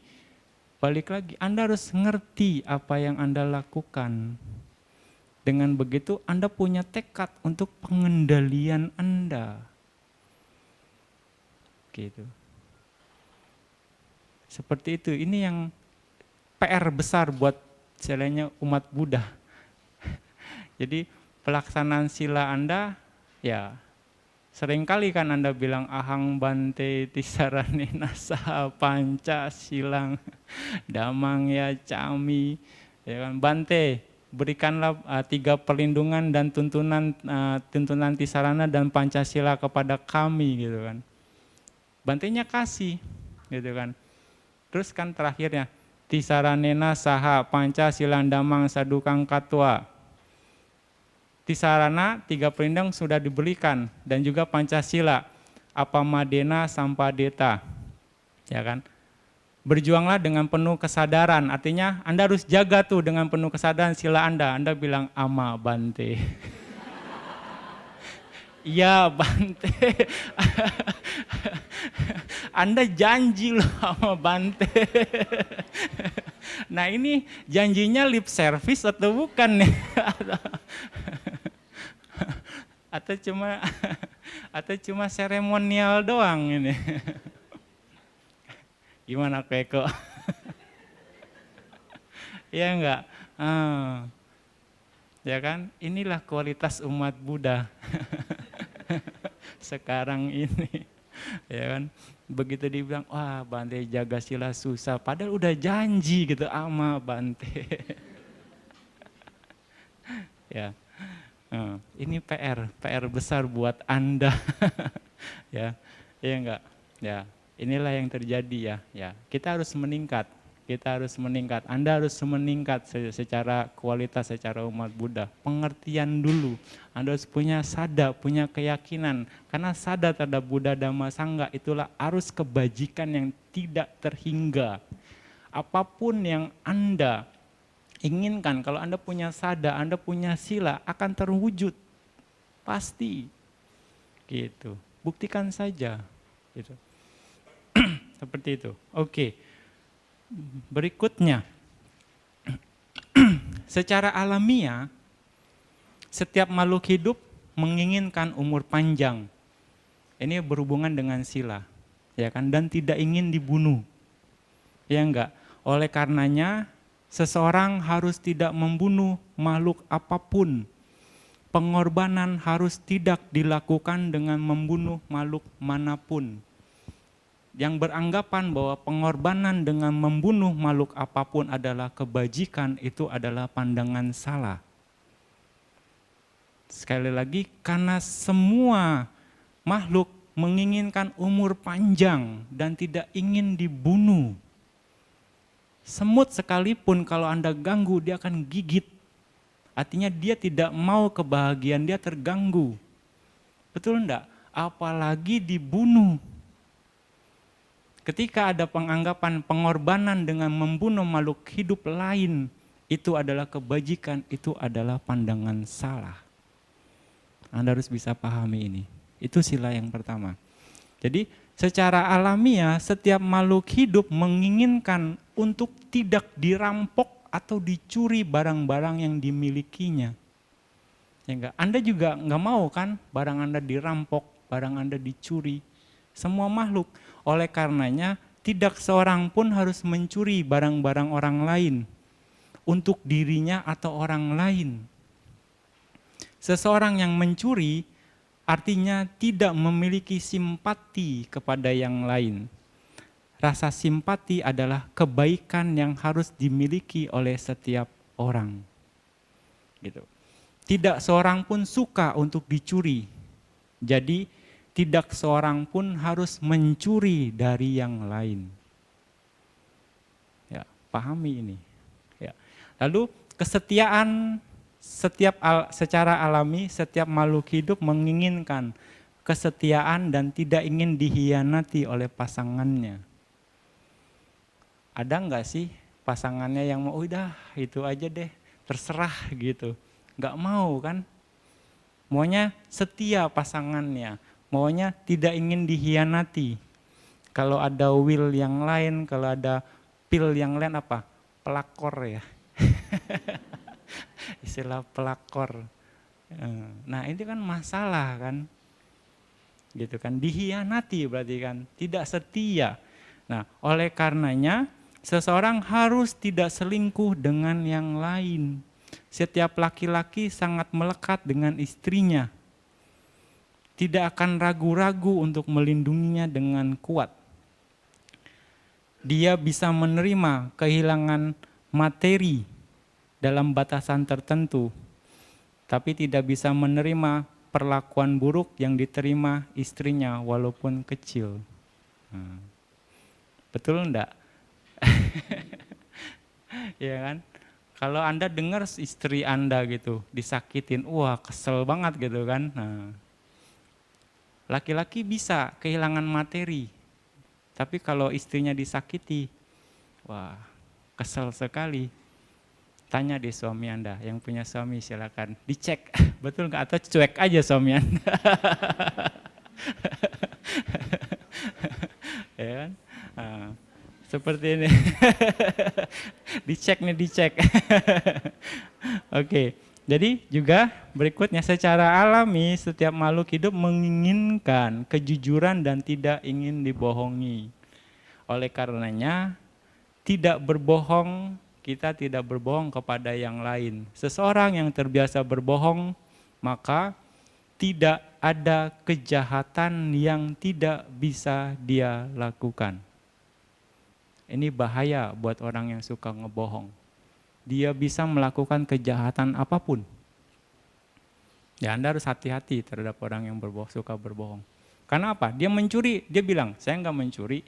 balik lagi, Anda harus ngerti apa yang Anda lakukan. Dengan begitu Anda punya tekad untuk pengendalian Anda. Gitu. Seperti itu. Ini yang PR besar buat istilahnya umat Buddha. Jadi pelaksanaan sila Anda, ya seringkali kan Anda bilang ahang bante tisaranena saha panca silang damang ya cami, ya kan, bante berikanlah 3 perlindungan dan tuntunan tisarana dan Pancasila kepada kami, gitu kan. Bantenya kasih, gitu kan. Terus kan terakhirnya tisaranena saha panca silang damang sadukang katwa. Tisarana 3 perlindungan sudah diberikan dan juga Pancasila apamadena sampadeta, ya kan. Berjuanglah dengan penuh kesadaran, artinya Anda harus jaga tuh dengan penuh kesadaran sila Anda. Anda bilang ama bante. Iya bante. Anda janji loh sama bante. Nah ini janjinya lip service atau bukan nih? Atau cuma seremonial doang ini. Gimana Eko? Ya enggak? Ya kan? Inilah kualitas umat Buddha. Sekarang ini. Ya kan? Begitu dibilang, wah Bante jaga sila susah. Padahal udah janji gitu sama Bante. Ya. Ini PR besar buat Anda. Ya. Ya enggak? Ya. Inilah yang terjadi ya. Kita harus meningkat. Anda harus meningkat secara kualitas, secara umat Buddha. Pengertian dulu. Anda harus punya sada, punya keyakinan. Karena sada terhadap Buddha Dhamma Sangha itulah arus kebajikan yang tidak terhingga. Apapun yang Anda inginkan, kalau Anda punya sada, Anda punya sila, akan terwujud. Pasti. Gitu. Buktikan saja. Gitu. Seperti itu. Oke. Berikutnya. Secara alamiah, setiap makhluk hidup menginginkan umur panjang. Ini berhubungan dengan sila, ya kan? Dan tidak ingin dibunuh. Ya enggak? Oleh karenanya, seseorang harus tidak membunuh makhluk apapun. Pengorbanan harus tidak dilakukan dengan membunuh makhluk manapun. Yang beranggapan bahwa pengorbanan dengan membunuh makhluk apapun adalah kebajikan, itu adalah pandangan salah. Sekali lagi, karena semua makhluk menginginkan umur panjang dan tidak ingin dibunuh. Semut sekalipun kalau Anda ganggu, dia akan gigit. Artinya dia tidak mau kebahagiaan dia terganggu. Betul enggak? Apalagi dibunuh. Ketika ada penganggapan pengorbanan dengan membunuh makhluk hidup lain, itu adalah kebajikan, itu adalah pandangan salah. Anda harus bisa pahami ini. Itu sila yang pertama. Jadi secara alamiah setiap makhluk hidup menginginkan untuk tidak dirampok atau dicuri barang-barang yang dimilikinya. Ya enggak? Anda juga enggak mau kan barang Anda dirampok, barang Anda dicuri. Semua makhluk. Oleh karenanya tidak seorang pun harus mencuri barang-barang orang lain untuk dirinya atau orang lain. Seseorang yang mencuri artinya tidak memiliki simpati kepada yang lain. Rasa simpati adalah kebaikan yang harus dimiliki oleh setiap orang. Gitu. Tidak seorang pun suka untuk dicuri. Jadi tidak seorang pun harus mencuri dari yang lain. Ya, pahami ini. Ya. Lalu kesetiaan secara alami setiap makhluk hidup menginginkan kesetiaan dan tidak ingin dikhianati oleh pasangannya. Ada enggak sih pasangannya yang mau udah itu aja deh, terserah gitu. Enggak mau kan? Maunya setia pasangannya. Maunya tidak ingin dikhianati. Kalau ada will yang lain, kalau ada pil yang lain apa? Pelakor ya. Istilah pelakor. Nah ini kan masalah kan. Gitu kan, dikhianati berarti kan, tidak setia. Nah oleh karenanya seseorang harus tidak selingkuh dengan yang lain. Setiap laki-laki sangat melekat dengan istrinya. Tidak akan ragu-ragu untuk melindunginya dengan kuat. Dia bisa menerima kehilangan materi dalam batasan tertentu, tapi tidak bisa menerima perlakuan buruk yang diterima istrinya walaupun kecil. Betul enggak? Ya kan? Kalau Anda dengar istri Anda gitu disakitin, wah kesel banget gitu kan. Nah, laki-laki bisa kehilangan materi, tapi kalau istrinya disakiti, wah kesel sekali. Tanya deh suami Anda, yang punya suami silakan dicek, betul nggak, atau cuek aja suami Anda. Ya kan? Nah, seperti ini. Dicek nih, dicek. Oke, jadi juga berikutnya, secara alami setiap makhluk hidup menginginkan kejujuran dan tidak ingin dibohongi. Oleh karenanya tidak berbohong, kita tidak berbohong kepada yang lain. Seseorang yang terbiasa berbohong, maka tidak ada kejahatan yang tidak bisa dia lakukan. Ini bahaya buat orang yang suka ngebohong. Dia bisa melakukan kejahatan apapun. Ya Anda harus hati-hati terhadap orang yang suka berbohong. Karena apa? Dia mencuri, dia bilang, saya enggak mencuri.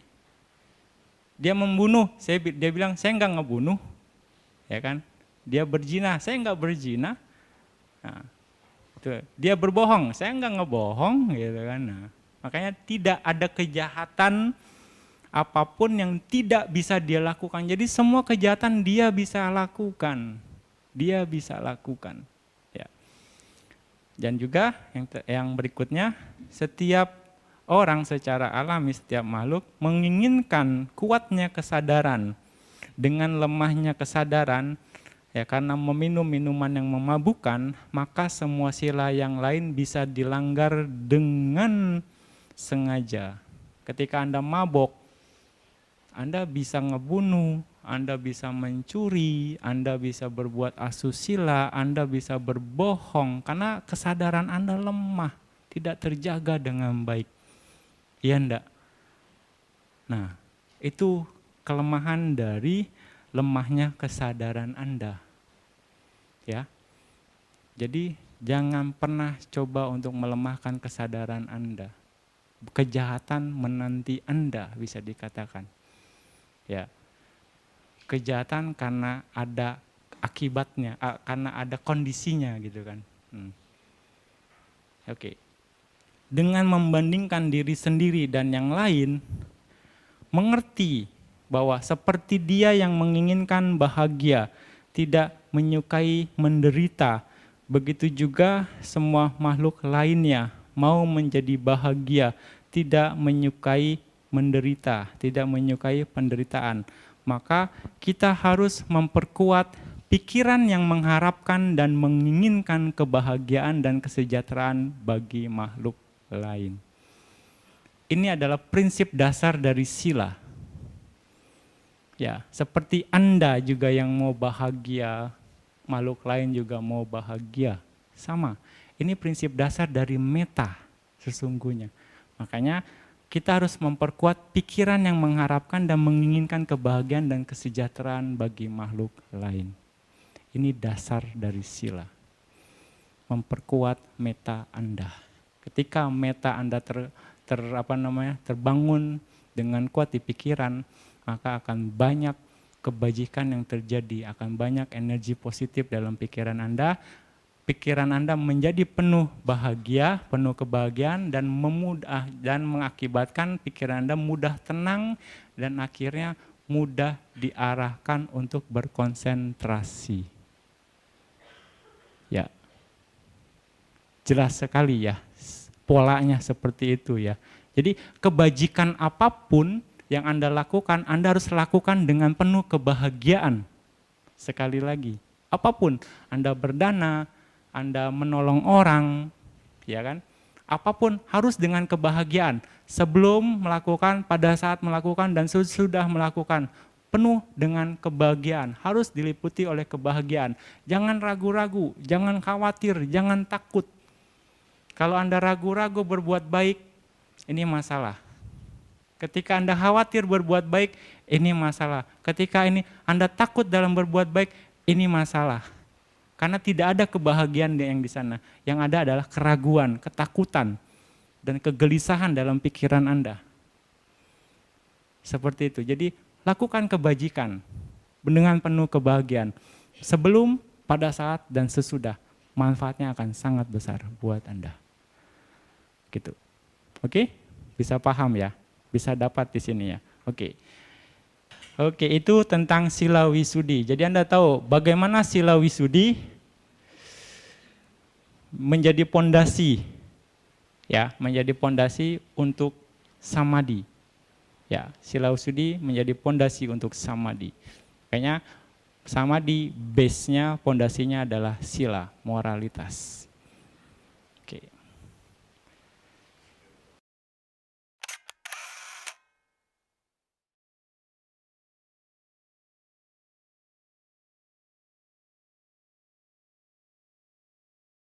Dia membunuh, dia bilang, saya enggak ngebunuh. Ya kan? Dia berzina, saya enggak berzina. Nah, dia berbohong, saya enggak ngebohong, gitu kan. Nah, makanya tidak ada kejahatan apapun yang tidak bisa dia lakukan. Jadi semua kejahatan dia bisa lakukan. Dia bisa lakukan. Ya. Dan juga yang berikutnya, setiap orang secara alami, setiap makhluk menginginkan kuatnya kesadaran. Dengan lemahnya kesadaran, ya karena meminum minuman yang memabukkan, maka semua sila yang lain bisa dilanggar dengan sengaja. Ketika Anda mabok, Anda bisa ngebunuh, Anda bisa mencuri, Anda bisa berbuat asusila, Anda bisa berbohong, karena kesadaran Anda lemah, tidak terjaga dengan baik. Iya enggak? Nah, itu kelemahan dari lemahnya kesadaran Anda. Ya. Jadi jangan pernah coba untuk melemahkan kesadaran Anda. Kejahatan menanti Anda, bisa dikatakan. Ya. Kejahatan karena ada akibatnya, karena ada kondisinya gitu kan. Oke. Dengan membandingkan diri sendiri dan yang lain, mengerti bahwa seperti dia yang menginginkan bahagia, tidak menyukai menderita, begitu juga semua makhluk lainnya mau menjadi bahagia, tidak menyukai menderita, tidak menyukai penderitaan. Maka kita harus memperkuat pikiran yang mengharapkan dan menginginkan kebahagiaan dan kesejahteraan bagi makhluk lain. Ini adalah prinsip dasar dari sila. Ya, seperti Anda juga yang mau bahagia, makhluk lain juga mau bahagia. Sama, ini prinsip dasar dari meta sesungguhnya. Makanya kita harus memperkuat pikiran yang mengharapkan dan menginginkan kebahagiaan dan kesejahteraan bagi makhluk lain. Ini dasar dari sila. Memperkuat meta Anda. Ketika meta Anda terbangun dengan kuat di pikiran, maka akan banyak kebajikan yang terjadi, akan banyak energi positif dalam pikiran Anda. Pikiran Anda menjadi penuh bahagia, penuh kebahagiaan, dan mengakibatkan pikiran Anda mudah tenang dan akhirnya mudah diarahkan untuk berkonsentrasi. Ya, jelas sekali ya, polanya seperti itu ya. Jadi kebajikan apapun yang Anda lakukan, Anda harus lakukan dengan penuh kebahagiaan. Sekali lagi, apapun, Anda berdana, Anda menolong orang, ya kan? Apapun harus dengan kebahagiaan. Sebelum melakukan, pada saat melakukan, dan sesudah melakukan. Penuh dengan kebahagiaan, harus diliputi oleh kebahagiaan. Jangan ragu-ragu, jangan khawatir, jangan takut. Kalau Anda ragu-ragu berbuat baik, ini masalah. Ketika Anda khawatir berbuat baik, ini masalah. Ketika Anda takut dalam berbuat baik, ini masalah. Karena tidak ada kebahagiaan yang di sana. Yang ada adalah keraguan, ketakutan, dan kegelisahan dalam pikiran Anda. Seperti itu. Jadi lakukan kebajikan dengan penuh kebahagiaan. Sebelum, pada saat, dan sesudah. Manfaatnya akan sangat besar buat Anda. Gitu. Oke? Bisa paham ya? Bisa dapat di sini ya. Oke. Oke, itu tentang sila wisudi. Jadi Anda tahu bagaimana sila wisudi menjadi pondasi, ya, menjadi pondasi untuk samadhi. Ya, sila wisudi menjadi pondasi untuk samadhi. Kayaknya samadhi base-nya, pondasinya adalah sila, moralitas.